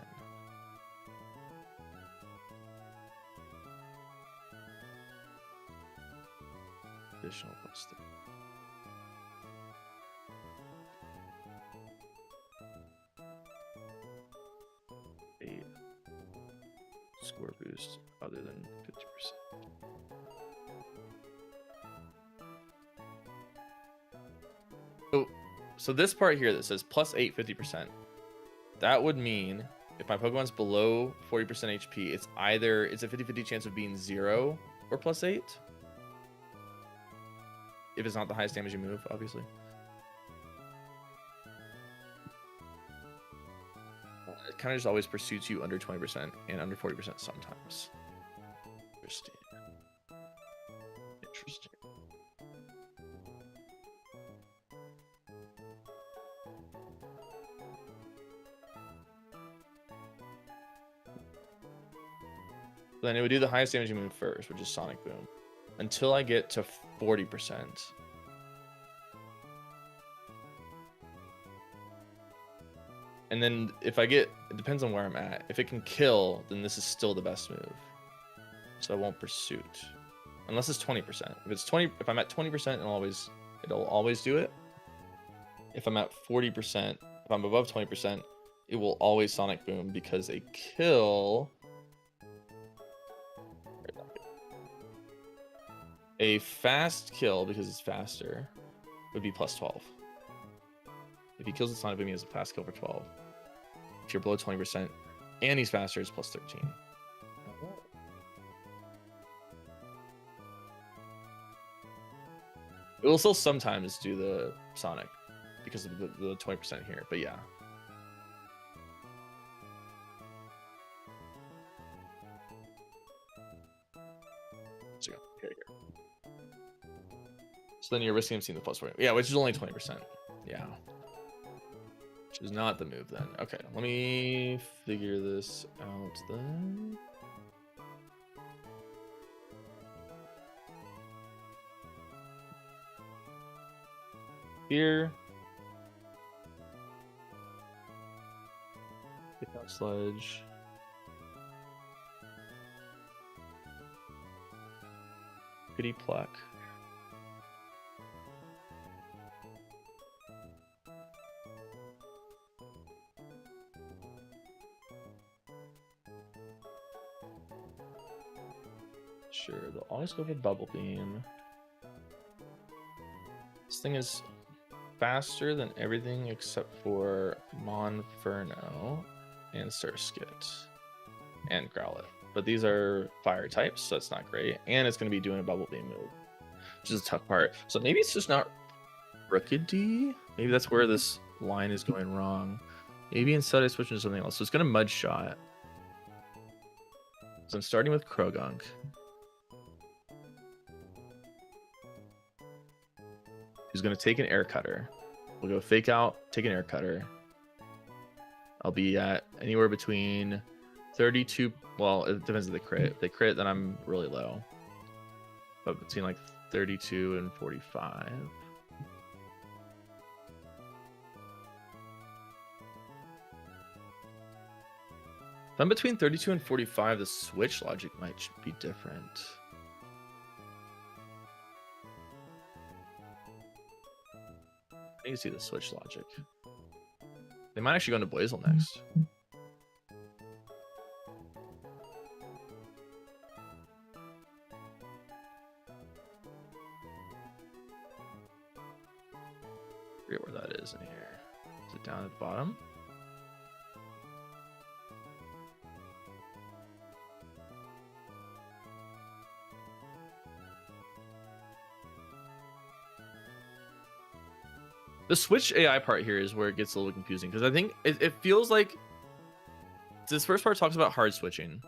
Additional +3. 8 score boost other than 50%. So this part here that says +8 50%, that would mean if my Pokemon's below 40% HP, it's either it's a 50-50 chance of being 0 or +8. If it's not the highest damaging move, obviously. It kind of just always pursues you under 20% and under 40% sometimes. Interesting. Interesting. Then it would do the highest damaging move first, which is Sonic Boom, until I get to 40%. And then if I get, it depends on where I'm at. If it can kill, then this is still the best move. So I won't Pursuit. Unless it's 20%. If it's 20, if I'm at 20%, it'll always do it. If I'm at 40%, if I'm above 20%, it will always Sonic Boom because a kill. A fast kill, because it's faster, would be +12. If he kills the Sonic Boom, he has a fast kill for 12. If you're below 20% and he's faster, it's +13. It will still sometimes do the Sonic because of the 20% here, but yeah. So here. So then you're risking him seeing the +40. Yeah, which is only 20%. Yeah. Which is not the move then. Okay, let me figure this out then. Here. Pick out Sledge. Pity Pluck. Sure, they'll always go for Bubble Beam. This thing is faster than everything except for Monferno and Surskit and Growlithe. But these are fire types, so that's not great. And it's going to be doing a Bubble Beam move, which is a tough part. So maybe it's just not Rookedy. Maybe that's where this line is going wrong. Maybe instead I switch into something else. So it's going to Mud Shot. So I'm starting with Krogunk. Who's going to take an Air Cutter. We'll go Fake Out, take an Air Cutter. I'll be at anywhere between 32. Well, it depends if they crit. If they crit, then I'm really low. But between like 32 and 45. If I'm between 32 and 45, the switch logic might be different. I need to see the switch logic. They might actually go into Blazel next. I forget where that is in here. Is it down at the bottom? The switch AI part here is where it gets a little confusing because I think it feels like this first part talks about hard switching.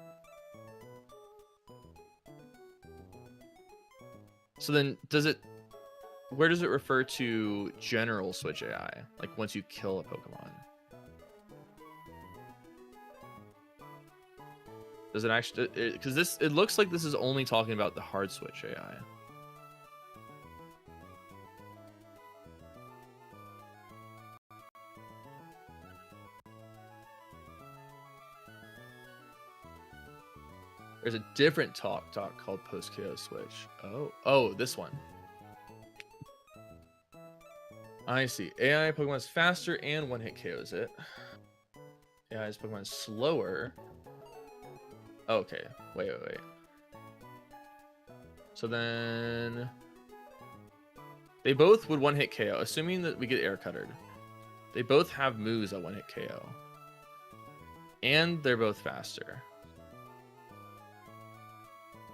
So then where does it refer to general switch AI? Like once you kill a Pokemon. Does it actually? Because it looks like this is only talking about the hard switch AI. There's a different talk called post KO switch. Oh, this one. I see. AI Pokemon's faster and one hit KOs it. AI's Pokemon is slower. Okay, wait. So then they both would one hit KO, assuming that we get air cuttered. They both have moves that one hit KO. And they're both faster.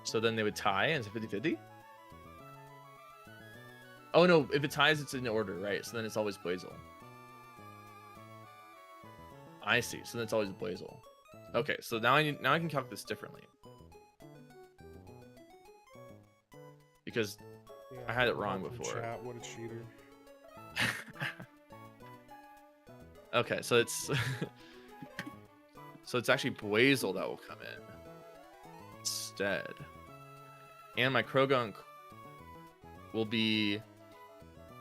So then they would tie and it's 50-50? Oh no, if it ties, it's in order, right? So then it's always Blazel. I see. So then it's always Blazel. Okay, so now I can calculate this differently. Because Yeah, I had it wrong before. Chat, what a cheater. Okay, so it's so it's actually Blazel that will come in instead. And my Krogunk will be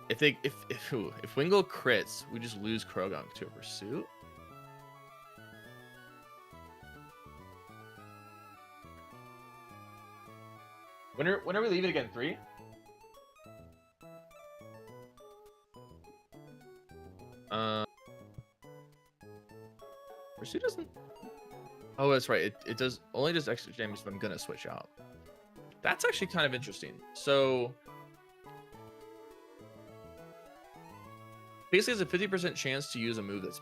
if Wingull crits, we just lose Krogunk to a pursuit. When are we leaving again? 3? Pursuit doesn't. Oh, that's right. It does only does extra damage if I'm gonna switch out. That's actually kind of interesting. So basically, it's a 50% chance to use a move that's.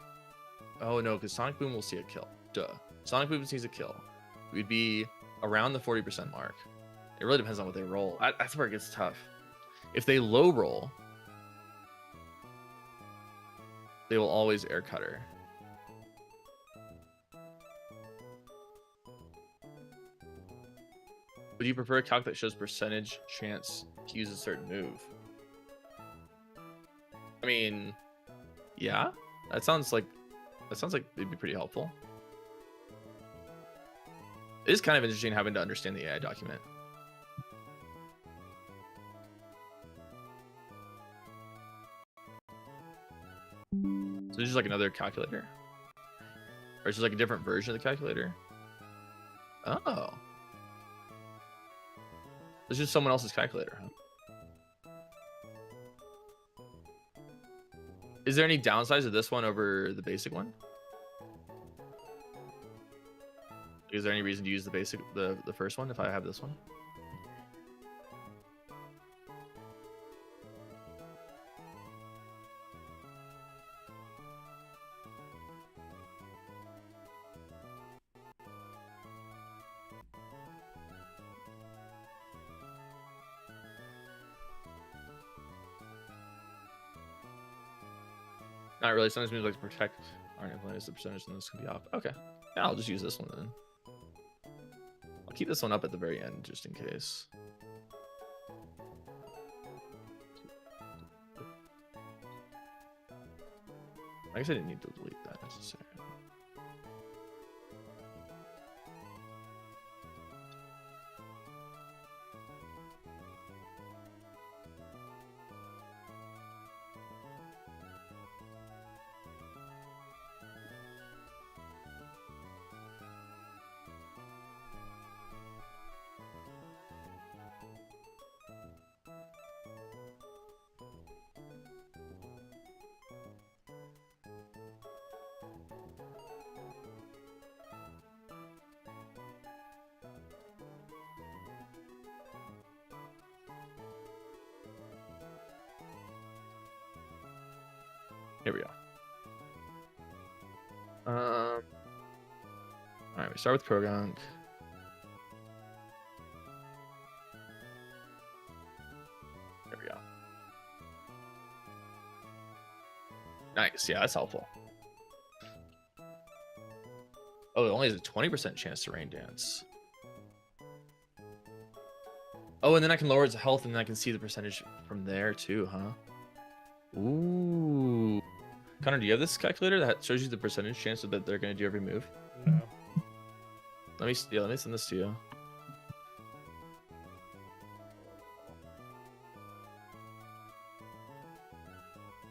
Oh no, because Sonic Boom will see a kill. Duh. Sonic Boom sees a kill. We'd be around the 40% mark. It really depends on what they roll. That's where it gets tough. If they low roll, they will always air cutter. Would you prefer a calc that shows percentage chance to use a certain move? I mean, yeah, that sounds like it'd be pretty helpful. It is kind of interesting having to understand the AI document. So this is like another calculator, or it's just like a different version of the calculator. Oh. This is someone else's calculator, huh? Is there any downsides of this one over the basic one? Is there any reason to use the first one if I have this one? Not really. Sometimes moves like to protect aren't implemented, so the percentage on this can be off. Okay. Yeah, I'll just use this one then. I'll keep this one up at the very end just in case. I guess I didn't need to delete that necessarily. Here we go. All right, we start with Krogunk. There we go. Nice, yeah, that's helpful. Oh, it only has a 20% chance to rain dance. Oh, and then I can lower its health, and then I can see the percentage from there too, huh? Ooh. Connor, do you have this calculator that shows you the percentage chance that they're going to do every move? No. Let me send this to you.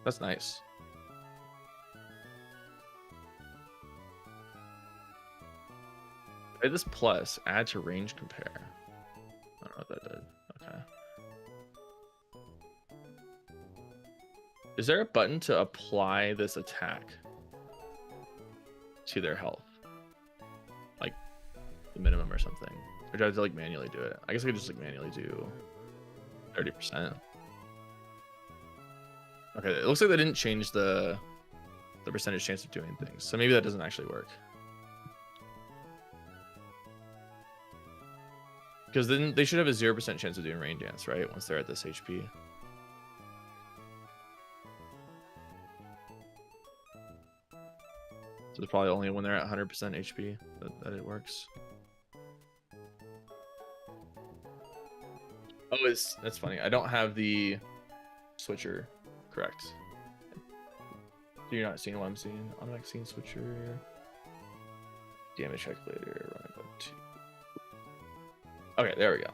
That's nice. This plus add to range compare. I don't know what that did. Okay. Is there a button to apply this attack to their health? Like the minimum or something? Or do I have to like manually do it? I guess I could just like manually do 30%. Okay, it looks like they didn't change the percentage chance of doing things. So maybe that doesn't actually work. Because then they should have a 0% chance of doing rain dance, right? Once they're at this HP. So it's probably only when they're at 100% HP that it works. Oh, that's funny. I don't have the switcher correct. So you're not seeing what I'm seeing. Automatic scene switcher. Damage calculator. Run Bun 2. Okay, there we go.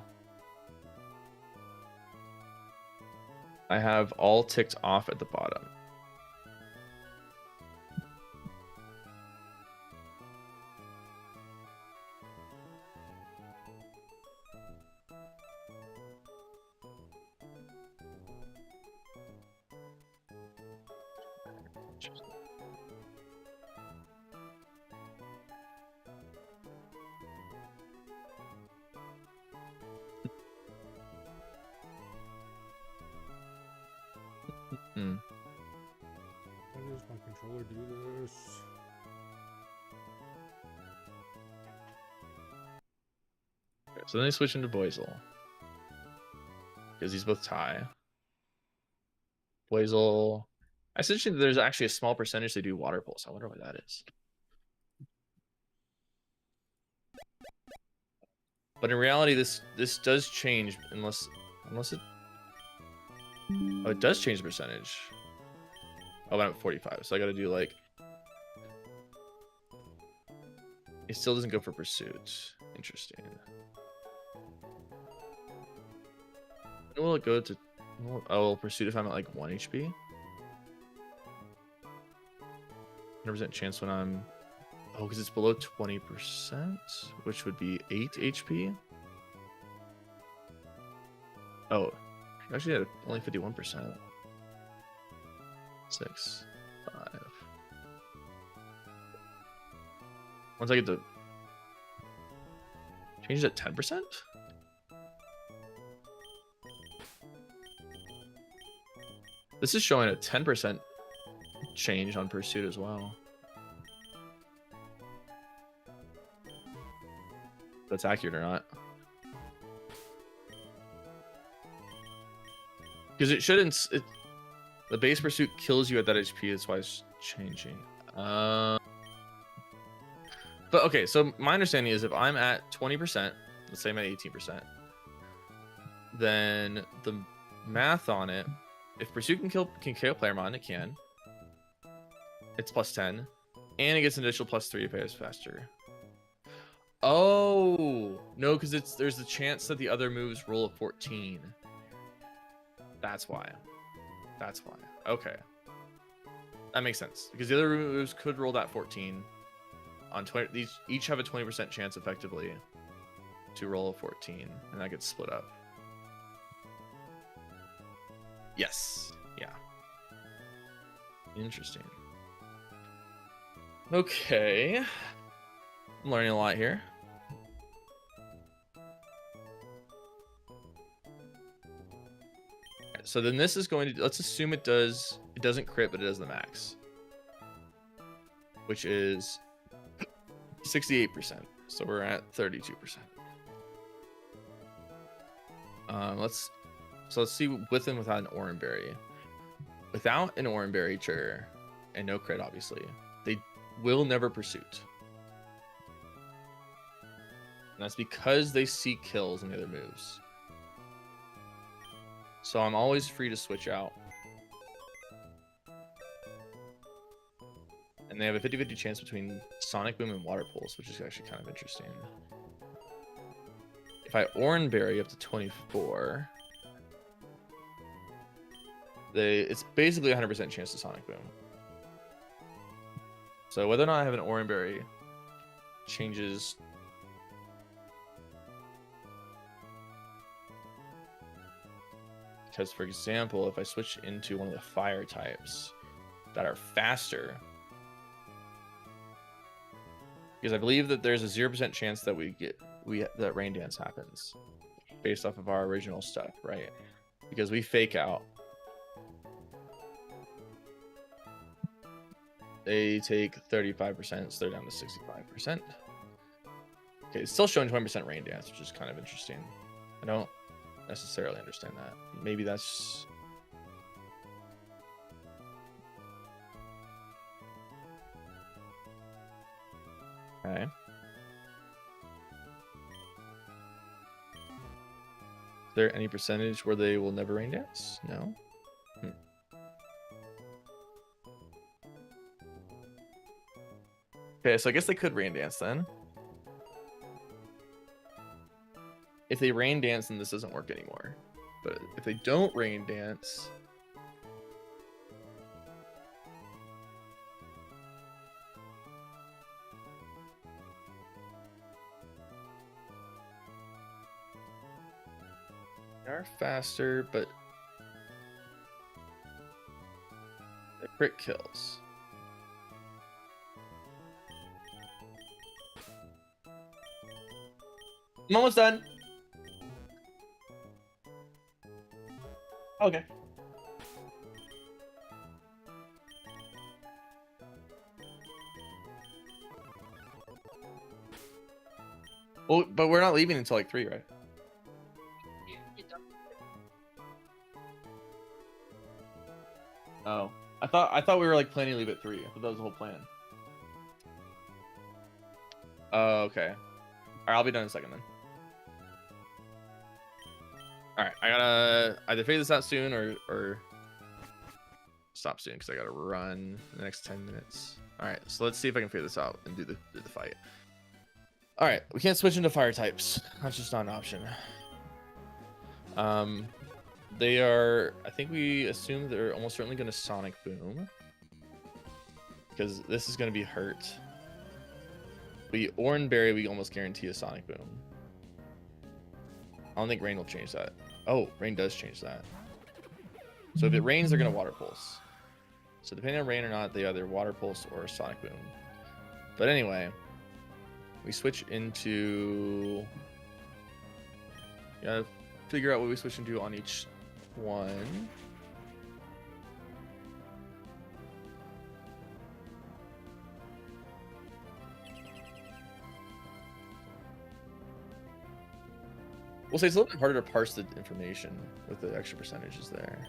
I have all ticked off at the bottom. Why does my controller do this? Okay, so then they switch into Boisel. Because he's both tie. Boisel. I said there's actually a small percentage they do water pulse. I wonder why that is. But in reality, this does change unless it. Oh, it does change the percentage. Oh, I'm at 45, so I gotta do like. It still doesn't go for pursuit. Interesting. When will it go to? Oh, pursuit if I'm at like 1 HP. 100% chance when I'm. Oh, because it's below 20%, which would be 8 HP. Oh, actually, at only 51%. 6, 5. Once I get to change it at 10%. This is showing a 10% change on pursuit as well. That's accurate or not. Because it shouldn't. The base pursuit kills you at that HP. That's why it's changing. But okay, so my understanding is if I'm at 20%, let's say I'm at 18%, then the math on it, if pursuit can kill Playermon, it can. It's plus 10, and it gets an additional plus 3 if it is faster. Oh no, because there's the chance that the other moves roll a 14. That's why. That's why. Okay, that makes sense because the other moves could roll that 14 on 20. These each have a 20% chance effectively to roll a 14, and that gets split up. Yes. Yeah. Interesting. Okay. I'm learning a lot here. So then this is going to, let's assume it doesn't crit, but it does the max, which is 68%. So we're at 32%. Let's see with and without an Oranberry. Without an Oranberry trigger and no crit, obviously, they will never pursuit. And that's because they see kills in the other moves. So I'm always free to switch out. And they have a 50-50 chance between Sonic Boom and Water Pulse, which is actually kind of interesting. If I Oranberry up to 24, it's basically 100% chance to Sonic Boom. So whether or not I have an Oranberry changes. Because, for example, if I switch into one of the fire types that are faster, because I believe that there's a 0% chance that that Rain Dance happens based off of our original stuff, right? Because we fake out. They take 35%, so they're down to 65%. Okay, it's still showing 20% Rain Dance, which is kind of interesting. I don't necessarily understand that. Maybe that's... Okay. Is there any percentage where they will never Rain Dance? No. Okay, so I guess they could Rain Dance then. If they Rain Dance, then this doesn't work anymore. But if they don't Rain Dance... They are faster, but... the crit kills. I'm almost done. Okay. Well, but we're not leaving until like 3, right? Oh, I thought we were like planning to leave at 3. I thought that was the whole plan. Oh, okay. All right, I'll be done in a second then. All right, I gotta either figure this out soon or stop soon because I gotta run in the next 10 minutes. All right, so let's see if I can figure this out and do the fight. All right, we can't switch into fire types. That's just not an option. They are. I think we assume they're almost certainly going to Sonic Boom because this is going to be hurt. We Oranberry, we almost guarantee a Sonic Boom. I don't think Rain will change that. Oh, Rain does change that. So if it rains, they're going to Water Pulse. So depending on rain or not, they either Water Pulse or Sonic Boom. But anyway, we switch into... Yeah, figure out what we switch into on each one. We'll say it's a little bit harder to parse the information with the extra percentages there.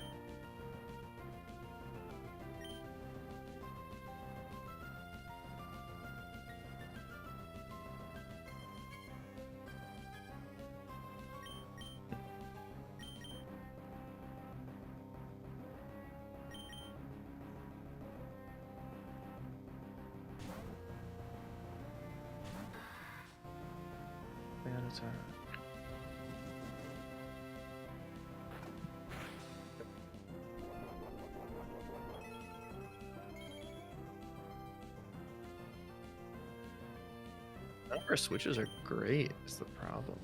None of our switches are great, is the problem.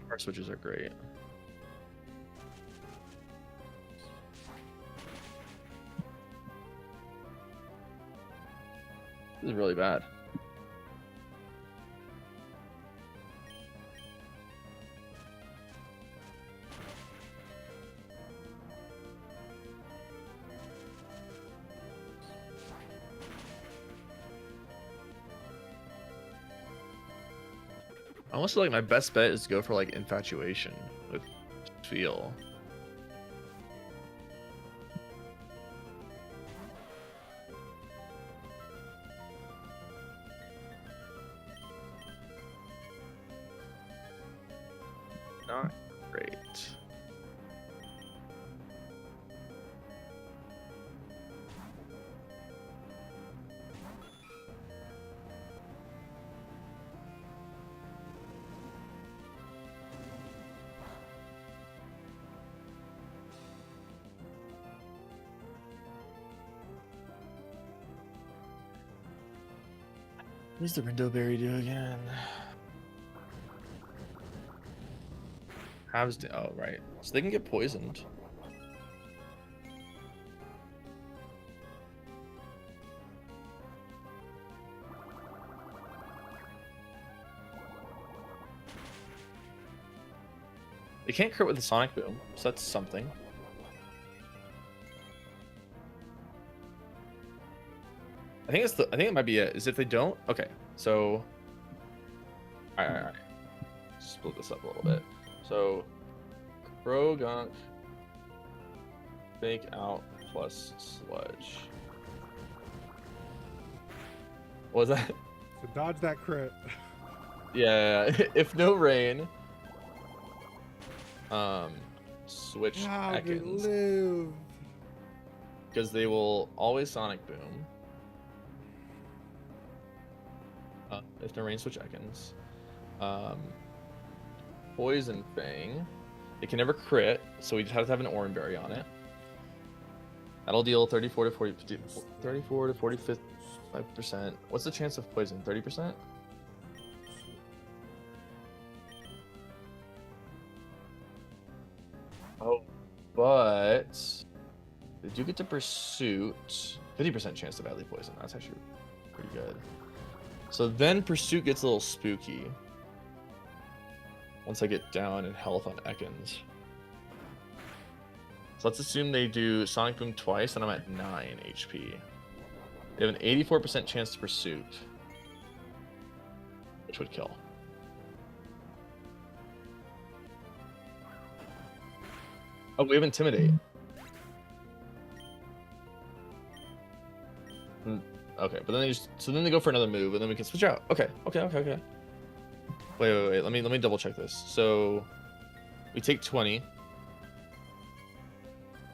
Our switches are great. This is really bad. I almost feel like my best bet is to go for like Infatuation with Feel. Not great. What does the Rindo Berry do again? Oh, right. So they can get poisoned. They can't crit with the Sonic Boom, so that's something. I think it might be it. Is if they don't. Okay, so. All right. Split this up a little bit. So, Crow Gunk, Fake Out plus Sludge. What was that? So dodge that crit. Yeah, if no rain. Switch How they Ekans. live. Because they will always Sonic Boom. If no rain, switch Ekans. Poison Fang. It can never crit, so we just have to have an Oran Berry on it. That'll deal 34 to 45%. What's the chance of poison? 30%? Oh, but they do get to Pursuit. 50% chance to badly poison. That's actually pretty good. So then Pursuit gets a little spooky. Once I get down in health on Ekans. So let's assume they do Sonic Boom twice and I'm at 9 HP. They have an 84% chance to Pursuit. Which would kill. Oh, we have Intimidate. Okay, but then then they go for another move, and then we can switch out. Okay. Wait. Let me double check this. So we take 20,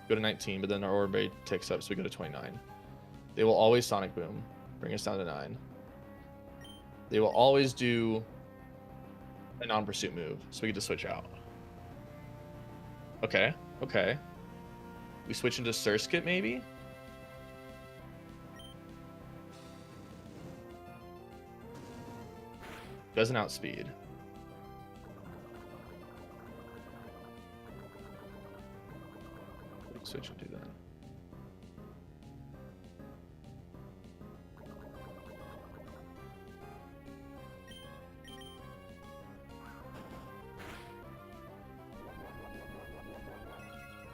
go to 19, but then our Orb Berry ticks up, so we go to 29. They will always Sonic Boom, bring us down to 9. They will always do a non-pursuit move, so we get to switch out. Okay. We switch into Surskit, maybe? Doesn't outspeed. Switch and do that.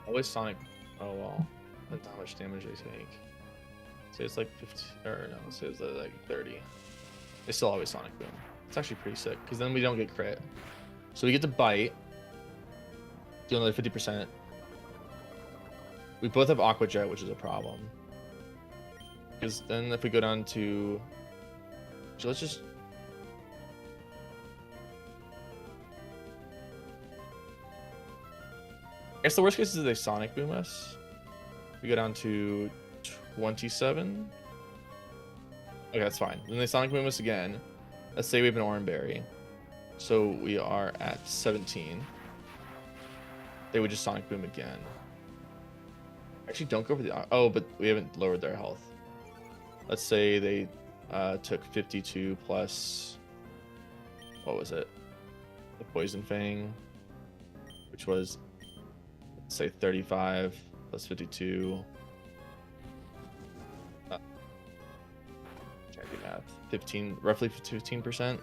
Always Sonic. Oh well. That's how much damage they take. Say it's like 50, or no, say it's like 30. They still always Sonic Boom. It's actually pretty sick, because then we don't get crit. So we get to bite. Deal another 50%. We both have Aqua Jet, which is a problem. Because then if we go down to... So let's just... I guess the worst case is they Sonic Boom us. We go down to 27. Okay, that's fine. Then they Sonic Boom us again. Let's say we have an Oran Berry. So we are at 17. They would just Sonic Boom again. Actually, don't go for the... Oh, but we haven't lowered their health. Let's say they took 52 plus... What was it? The Poison Fang. Which was, let's say, 35 plus 52. Can't do math. 15, roughly 15%.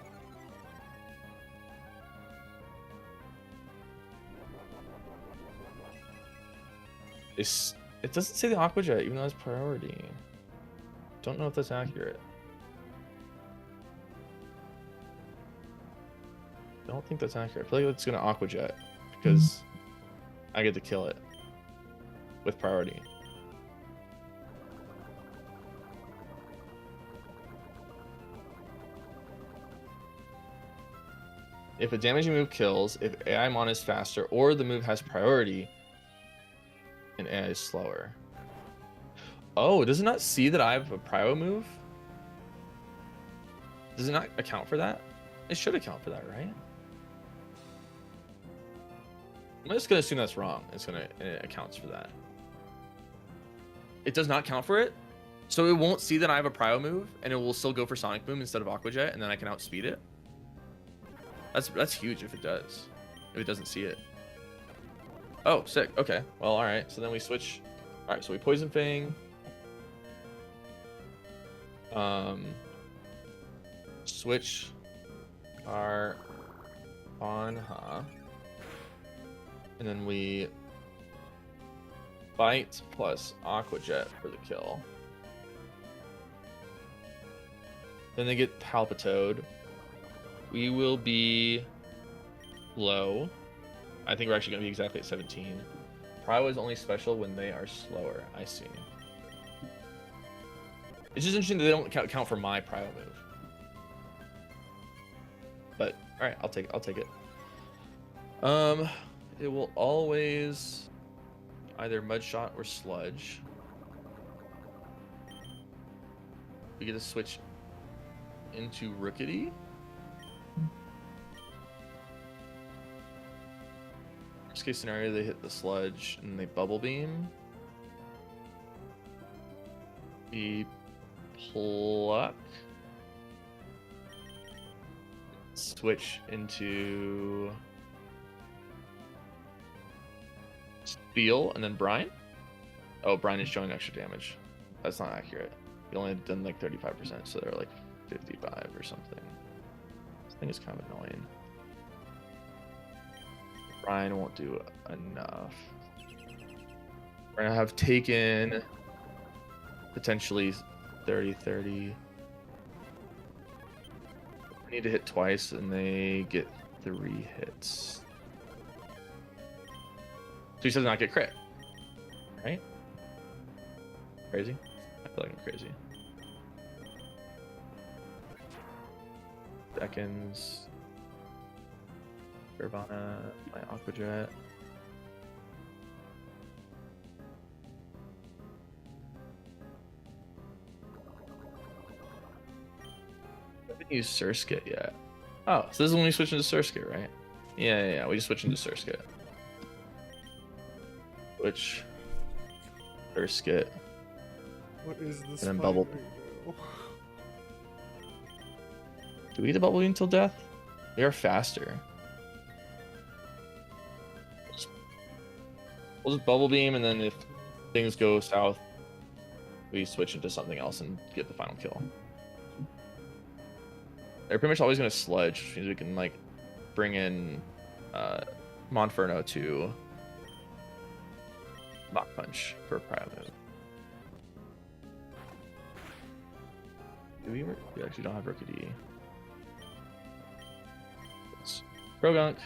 It doesn't say the Aqua Jet, even though it's priority. Don't know if that's accurate. I don't think that's accurate. I feel like it's gonna Aqua Jet because I get to kill it with priority. If a damaging move kills, if AI Mon is faster, or the move has priority, and AI is slower. Oh, does it not see that I have a prio move? Does it not account for that? It should account for that, right? I'm just gonna assume that's wrong. It accounts for that. It does not count for it? So it won't see that I have a prio move, and it will still go for Sonic Boom instead of Aqua Jet, and then I can outspeed it. That's huge if it does. If it doesn't see it. Oh, sick. Okay. Well, all right. So then we switch. All right. So we Poison Fang. Switch our Anha, and then we Bite plus Aqua Jet for the kill. Then they get Palpitoad. We will be low. I think we're actually going to be exactly at 17. Prio is only special when they are slower. I see. It's just interesting that they don't count for my Prio move. But all right, I'll take it. It will always either Mud Shot or Sludge. We get to switch into Rookity. Worst case scenario, they hit the Sludge and they Bubble Beam. We pluck. Switch into Steel and then Brine. Oh, Brine is showing extra damage. That's not accurate. You only done like 35%, so they're like 55 or something. This thing is kind of annoying. Brine won't do enough. We're gonna have taken potentially 30-30. I need to hit twice and they get 3 hits. So he says not get crit. Right? Crazy? I feel like I'm crazy. Seconds. Nirvana, my Aqua Jet. I haven't used Surskit yet. Oh, so this is when we switch into Surskit, right? Yeah, we just switch into Surskit. Which Surskit. What is this? And then Bubble. Do we get a Bubble Beam till death? They are faster. We'll just Bubble Beam, and then if things go south, we switch into something else and get the final kill. They're pretty much always going to Sludge, which means we can like bring in Monferno to Mach Punch for a Prio move. Do we actually don't have Rookity. It's Krogunk,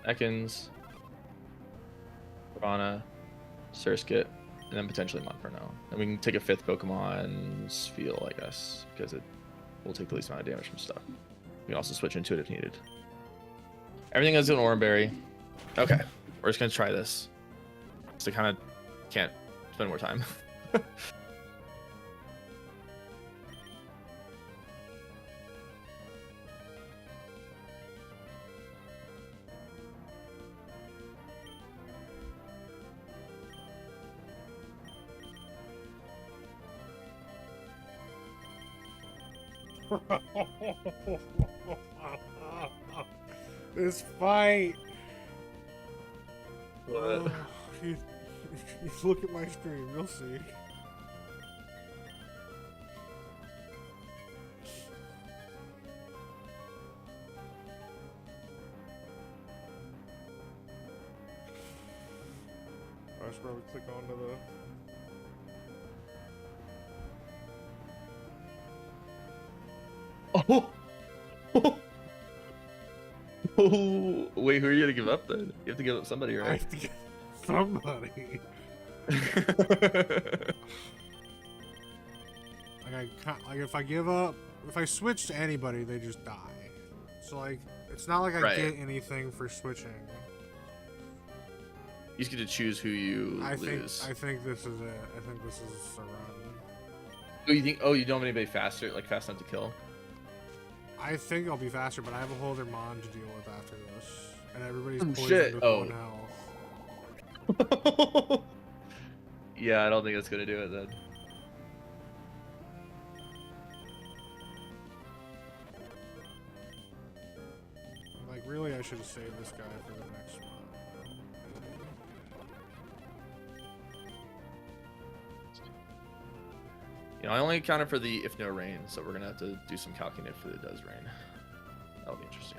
Ekans, Ravana, Surskit, and then potentially Monferno. And we can take a 5th Pokemon's Feel, I guess, because it will take the least amount of damage from stuff. We can also switch into it if needed. Everything is an Oranberry. Okay, we're just gonna try this. So kind of can't spend more time. This fight. What? You look at my screen, you'll see. I should probably click onto the. Oh! Oh! Wait, who are you gonna give up then? You have to give up somebody, I right? have to get somebody. Like I can't, like if I give up, if I switch to anybody, they just die. So like, it's not like I Right. get anything for switching. You just get to choose who you I lose. think this is it. I think this is a run. Oh, you think? Oh, you don't have anybody faster, like fast enough to kill? I think I'll be faster, but I have a whole other mon to deal with after this, and everybody's Oh, poisoned shit. with Oh. 1 health. Yeah, I don't think that's gonna do it then. Really, I should have saved this guy for the next one. You know, I only accounted for the if no rain, so we're gonna have to do some calculating if it does rain. That'll be interesting.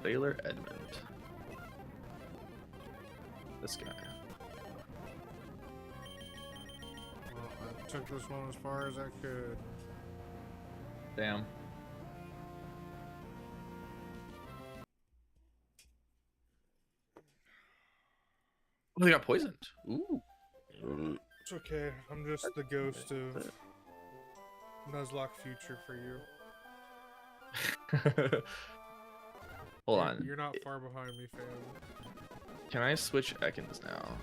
Baylor Edmund. This guy. Well, I took this one as far as I could. Damn. Oh, they got poisoned. Ooh. It's okay. I'm just the ghost of Nuzlocke future for you. Hold on. You're not far behind me, fam. Can I switch Ekans now?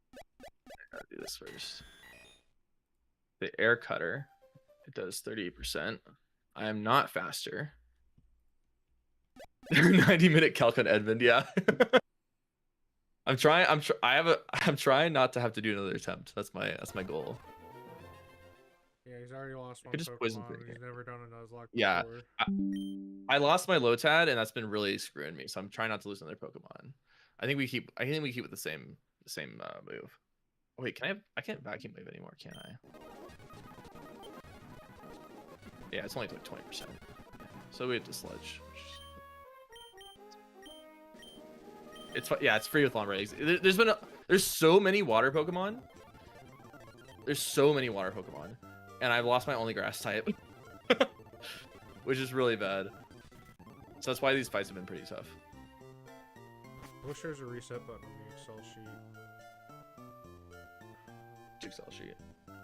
I gotta do this first. The air cutter. It does 38%. I am not faster. 90-minute calc on Edmund, yeah. I'm trying not to have to do another attempt. That's my goal. Yeah, he's already lost one Could just poison Pokemon. thing. He's never done a Nuzlocke Yeah. before. I lost my Lotad, and that's been really screwing me. So I'm trying not to lose another Pokemon. I think we keep with the same move. Oh, wait, I can't vacuum wave anymore, can I? Yeah, it's only like 20%. So we have to sludge. It's free with Lombre eggs. There's so many water Pokemon. And I've lost my only grass type, which is really bad. So that's why these fights have been pretty tough. I wish there was a reset button on the Excel sheet. Excel sheet.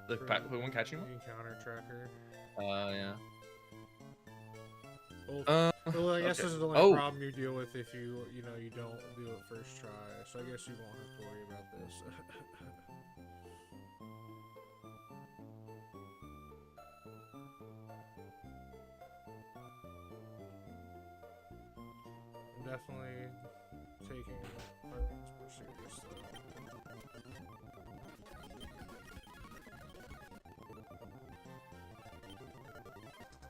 The Pokemon catching one? Encounter tracker. Yeah. Well, I guess okay. this is the only problem you deal with if you don't do it first try. So I guess you won't have to worry about this. I'm definitely taking my runs more serious though.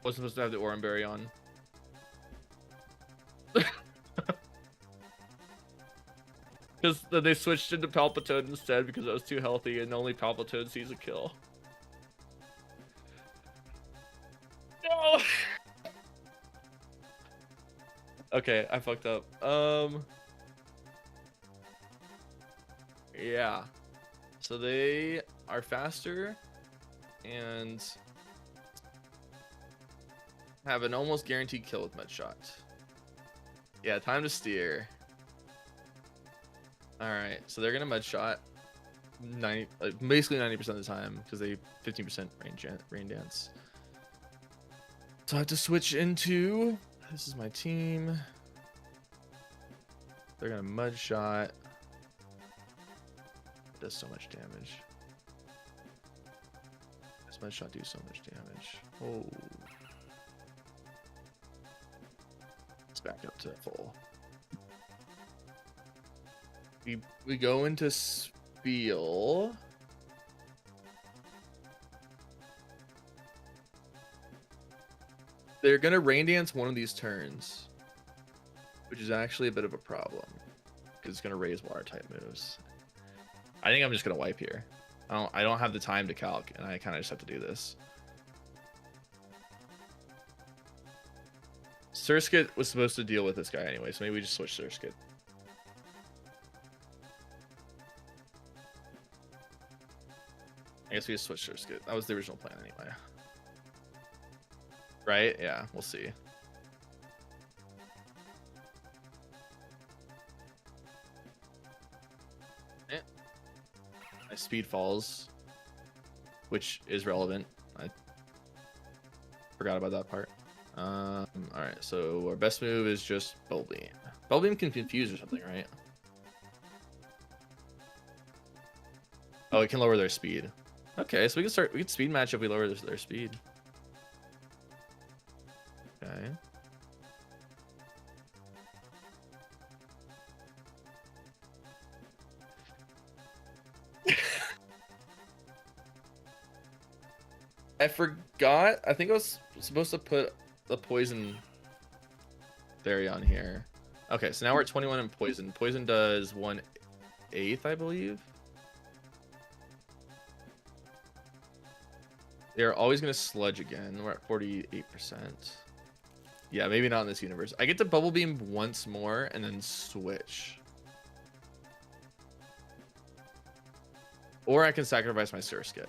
Wasn't supposed to have the Oranberry on. Because they switched into Palpitoad instead because I was too healthy and only Palpitoad sees a kill. No! Okay, I fucked up. Yeah. So they are faster and have an almost guaranteed kill with Mudshot. Yeah, time to steer. Alright, so they're gonna Mudshot basically 90% of the time because they 15% rain dance. So I have to switch into, this is my team. They're gonna Mudshot. It does so much damage. This Mudshot do so much damage. Oh. Let's back up to full. We go into Spiel. They're gonna rain dance one of these turns, which is actually a bit of a problem because it's gonna raise water type moves. I think I'm just gonna wipe here. I don't have the time to calc, and I kind of just have to do this. Surskit was supposed to deal with this guy anyway, so maybe we just switch Surskit. I guess we just switched Surskit. That was the original plan anyway. Right? Yeah, we'll see. Yeah. My speed falls, which is relevant. I forgot about that part. Alright, so our best move is just Bubble Beam. Bubble Beam can confuse or something, right? Oh, it can lower their speed. Okay, so we can speed match if we lower their speed. Okay. I forgot. I think I was supposed to put the poison berry on here. Okay, so now we're at 21 in poison. Poison does 1/8, I believe. They're always going to sludge again. We're at 48%. Yeah, maybe not in this universe. I get to bubble beam once more and then switch. Or I can sacrifice my Surskit.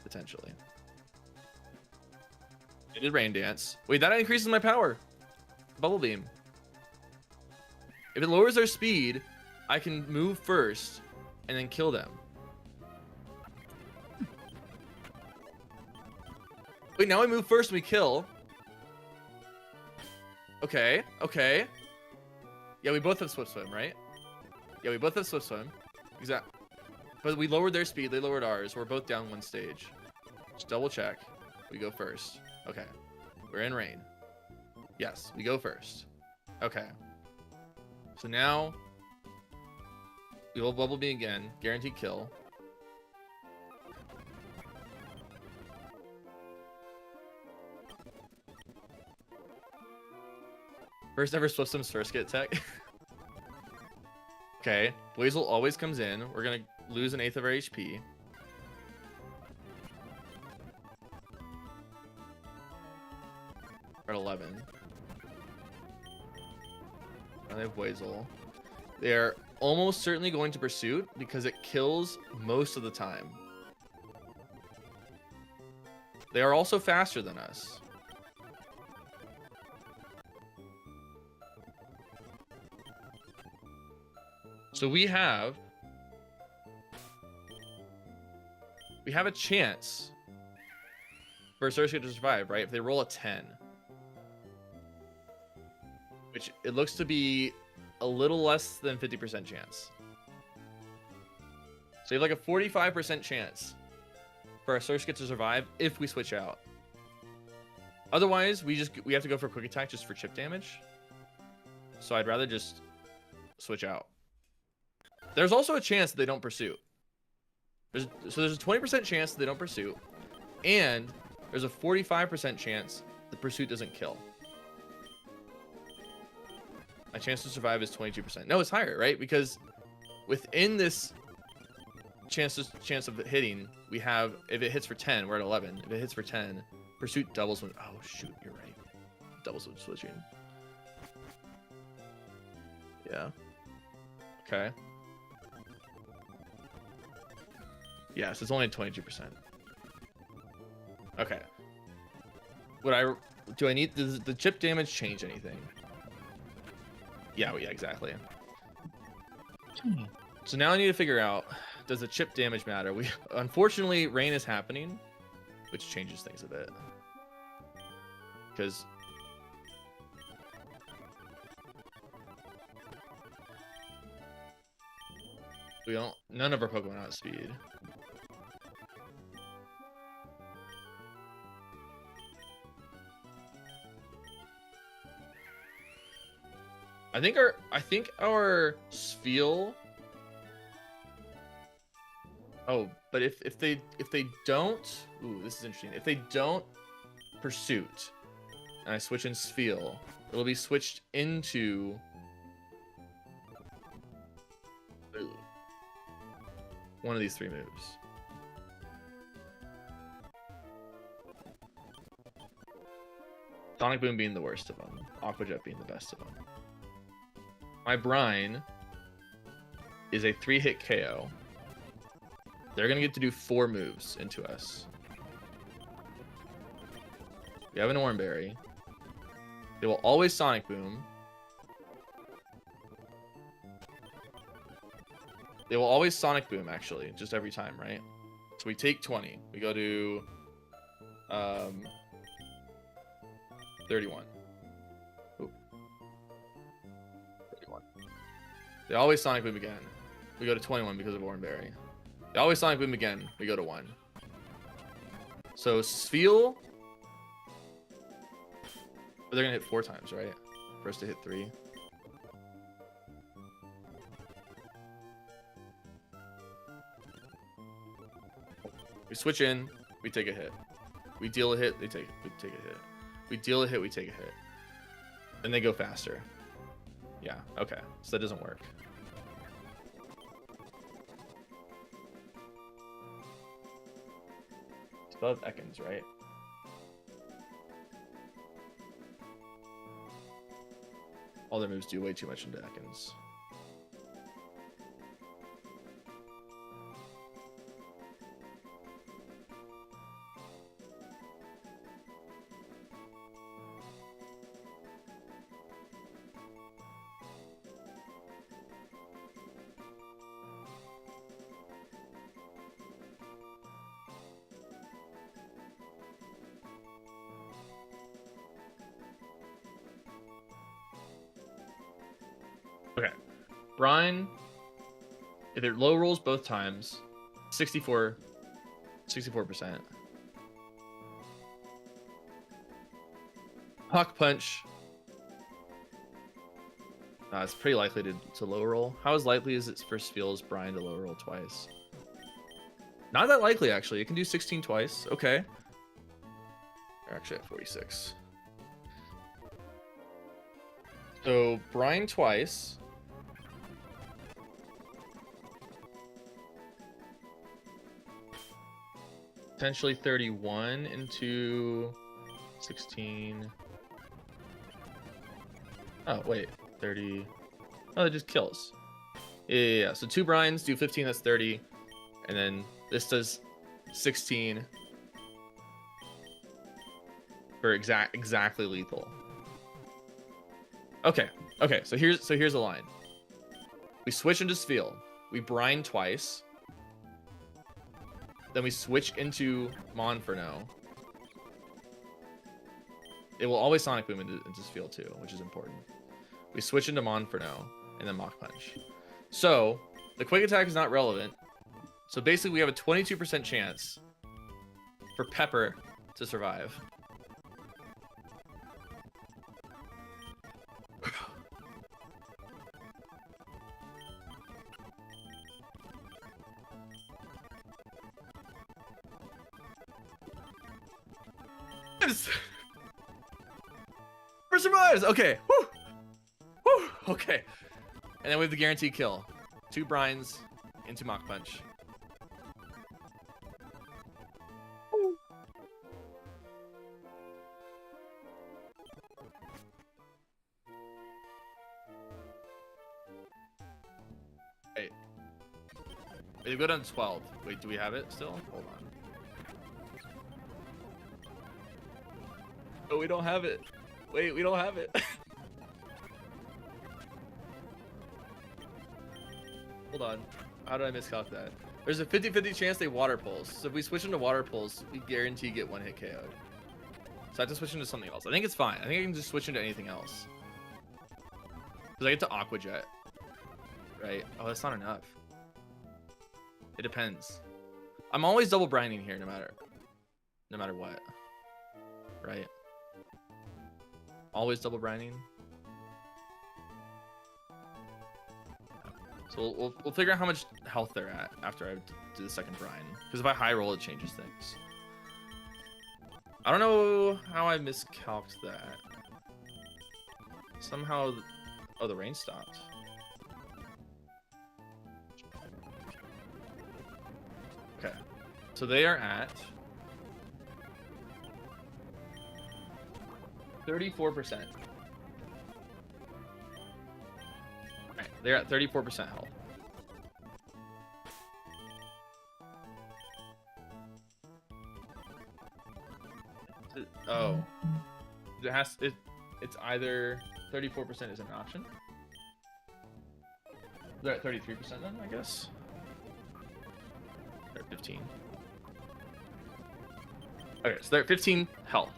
Potentially. I did rain dance. Wait, that increases my power. Bubble beam. If it lowers their speed, I can move first and then kill them. Wait, now we move first and we kill. Okay, okay. Yeah, we both have Swift Swim, right? Yeah, we both have Swift Swim. Exactly. But we lowered their speed, they lowered ours. We're both down one stage. Just double check. We go first. Okay. We're in rain. Yes, we go first. Okay. So now we will bubble beam again. Guaranteed kill. First ever Swift Swim Surskit tech. Okay. Blazel always comes in. We're gonna lose 1/8 of our HP. We're at 11. And they have Blazel. They're almost certainly going to Pursuit because it kills most of the time. They are also faster than us. So we have a chance for a Surskit to survive, right? If they roll a 10. Which it looks to be a little less than 50% chance. So you have like a 45% chance for a Surskit to survive if we switch out. Otherwise, we have to go for quick attack just for chip damage. So I'd rather just switch out. There's also a chance that they don't pursue. There's a 20% chance that they don't pursue, and there's a 45% chance the pursuit doesn't kill. My chance to survive is 22%. No, it's higher, right? Because within this chance of it hitting, we have, if it hits for 10, we're at 11. If it hits for 10, pursuit doubles when, oh shoot, you're right. Doubles when switching. Yeah. Okay. Yes, it's only 22%. Okay. Does the chip damage change anything? Yeah, exactly. So now I need to figure out, does the chip damage matter? Unfortunately, rain is happening, which changes things a bit. Because none of our Pokemon are at speed. I think our Spheal. Oh, but if they don't, ooh, this is interesting. If they don't Pursuit, and I switch in Spheal, it'll be switched into one of these three moves. Sonic Boom being the worst of them, Aqua Jet being the best of them. My Brine is a 3-hit KO. They're gonna get to do 4 moves into us. We have an Oranberry. They will always Sonic Boom. They will always Sonic Boom, actually, just every time, right? So we take 20. We go to 31. Ooh. 31. They always Sonic Boom again. We go to 21 because of Oranberry. They always Sonic Boom again. We go to 1. So Spheal. But they're gonna hit 4 times, right? For us to hit 3. We switch in. we take a hit. We deal a hit, we take a hit. We deal a hit, we take a hit. And they go faster. Yeah, okay. So that doesn't work. Still have Ekans, right? All their moves do way too much into Ekans. Okay, Brine, if it low rolls both times, 64%. Hawk Punch. It's pretty likely to low roll. How as likely is its first feel as Brine to low roll twice? Not that likely, actually. It can do 16 twice. Okay. They're actually at 46. So, Brine twice. Potentially 31 into 16. Oh, wait. 30. Oh, it just kills. Yeah. So 2 brines do 15, that's 30. And then this does 16 for exactly lethal. Okay. So here's the line. We switch into Sfield. We brine twice. Then we switch into Monferno. It will always Sonic Boom into Sfield too, which is important. We switch into Monferno and then Mach Punch. So the quick attack is not relevant. So basically we have a 22% chance for Pepper to survive. Pepper survives! Okay. Woo! Woo! Okay. And then we have the guaranteed kill. 2 brines into Mach Punch. Hey. Wait, go down to 12. Wait, do we have it still? Hold on. Oh, we don't have it. Wait, we don't have it. Hold on. How did I miscalculate that? There's a 50-50 chance they water pulse. So if we switch into water pulse, we guarantee get 1 hit KO'd. So I have to switch into something else. I think it's fine. I think I can just switch into anything else. Because I get to Aqua Jet. Right? Oh, that's not enough. It depends. I'm always double brining here no matter what. Right? Always double brining. So we'll figure out how much health they're at after I do the second brine. Because if I high roll, it changes things. I don't know how I miscalced that. Somehow, oh, the rain stopped. Okay, so they are at 34%. Alright, they're at 34% health. Oh. It's either 34% is an option. They're at 33% then, I guess. They're at 15. Okay, so they're at 15 health.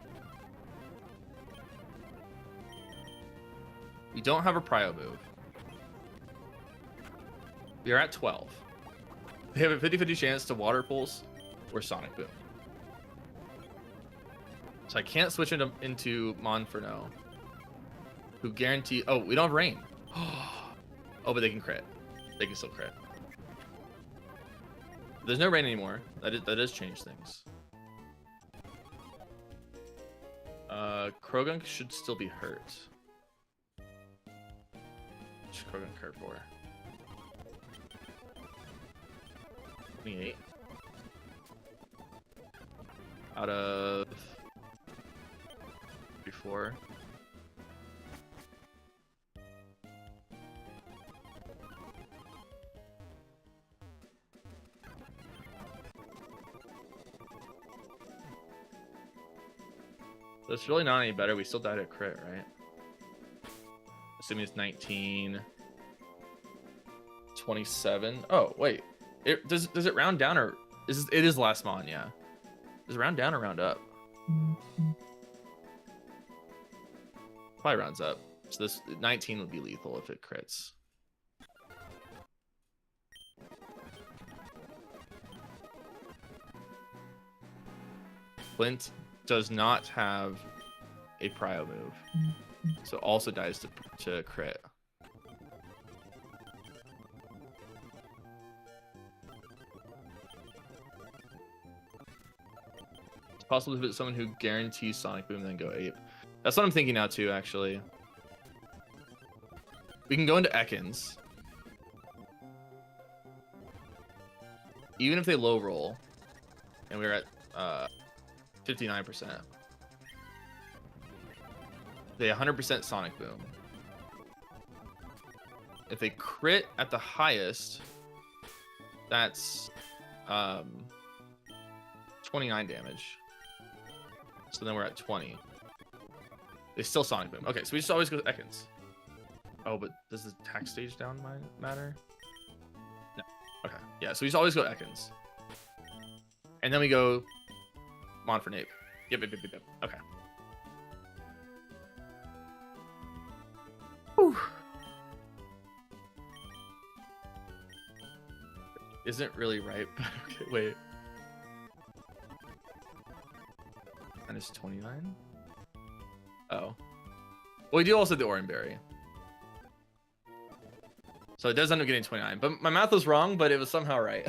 We don't have a prio move. We are at 12. They have a 50-50 chance to water pulse or sonic boom. So I can't switch into Monferno, who guarantee. Oh, we don't have rain. Oh, but they can crit. They can still crit. There's no rain anymore. That does change things. Krogan should still be hurt. What's Krogan hurt for? 28. Out of 34. So it's really not any better. We still died at crit, right? Assuming it's 19, 27. Oh, wait. Does it round down or it is last mon, yeah. Does it round down or round up? Probably rounds up. So this 19 would be lethal if it crits. Flint does not have a prio move, so also dies to crit. It's possible to hit someone who guarantees Sonic Boom and then go ape. That's what I'm thinking now too, actually. We can go into Ekans. Even if they low roll, and we're at 59%. They 100% Sonic Boom. If they crit at the highest, that's 29 damage. So then we're at 20. They still Sonic Boom. Okay, so we just always go with Ekans. Oh, but does the attack stage down matter? No. Okay, yeah, so we just always go Ekans. And then we go Mon for Nape. Yep. Okay. Whew. Isn't really right, but okay, wait. Minus 29? Oh. Well, we do also the Oranberry. So it does end up getting 29. But my math was wrong, but it was somehow right.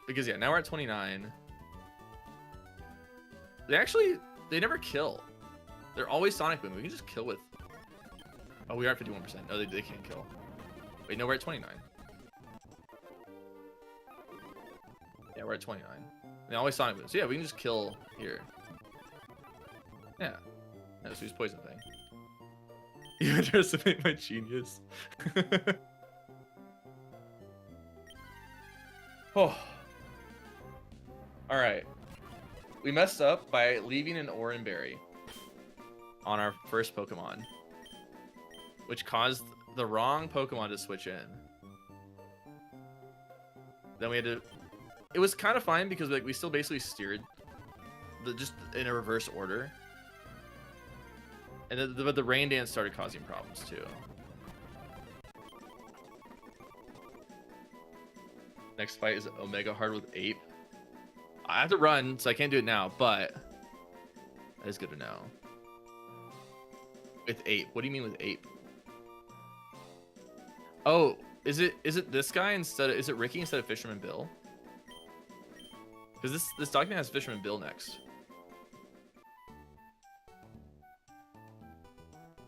Because yeah, now we're at 29. They never kill. They're always Sonic Boom. We can just kill with. Oh, we are at 51%. No, they can't kill. Wait, no, we're at 29. Yeah, we're at 29. They always Sonic Boom. So yeah, we can just kill here. Yeah. No, so use Poison Thing. You underestimate my genius. Oh. Alright. We messed up by leaving an Oranberry on our first Pokemon, which caused the wrong Pokemon to switch in. Then we had to... It was kind of fine because like we still basically steered just in a reverse order. And but the Rain Dance started causing problems too. Next fight is Omega Hard with Ape. I have to run, so I can't do it now, but that is good to know. With Ape. What do you mean with Ape? Oh, is it this guy instead of, is it Ricky instead of Fisherman Bill? Because this document has Fisherman Bill next.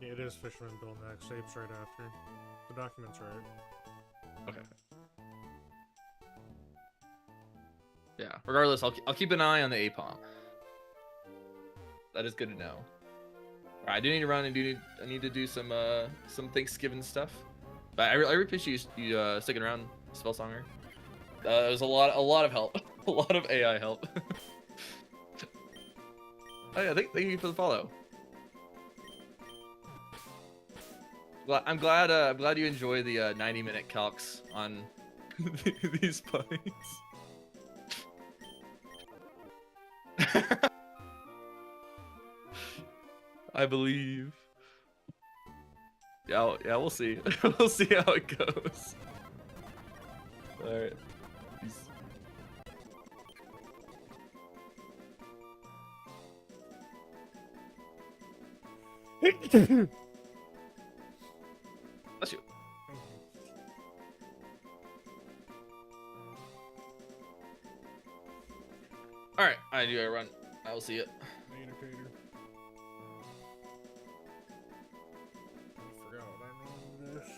Yeah, it is Fisherman Bill next. Ape's right after. The document's right. Okay. Yeah. Regardless, I'll keep an eye on the Apom. That is good to know. All right, I do need to run and I need to do some Thanksgiving stuff. But I really appreciate you sticking around, Spellsonger. It was a lot of help, a lot of AI help. Oh yeah, thank you for the follow. I'm glad you enjoy the 90-minute calcs on these points. I believe. Yeah, we'll see. We'll see how it goes. All right. Peace. Bless you. All right, I do a run. I will see it. Later, Tater. I forgot what I named this.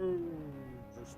Ooh, just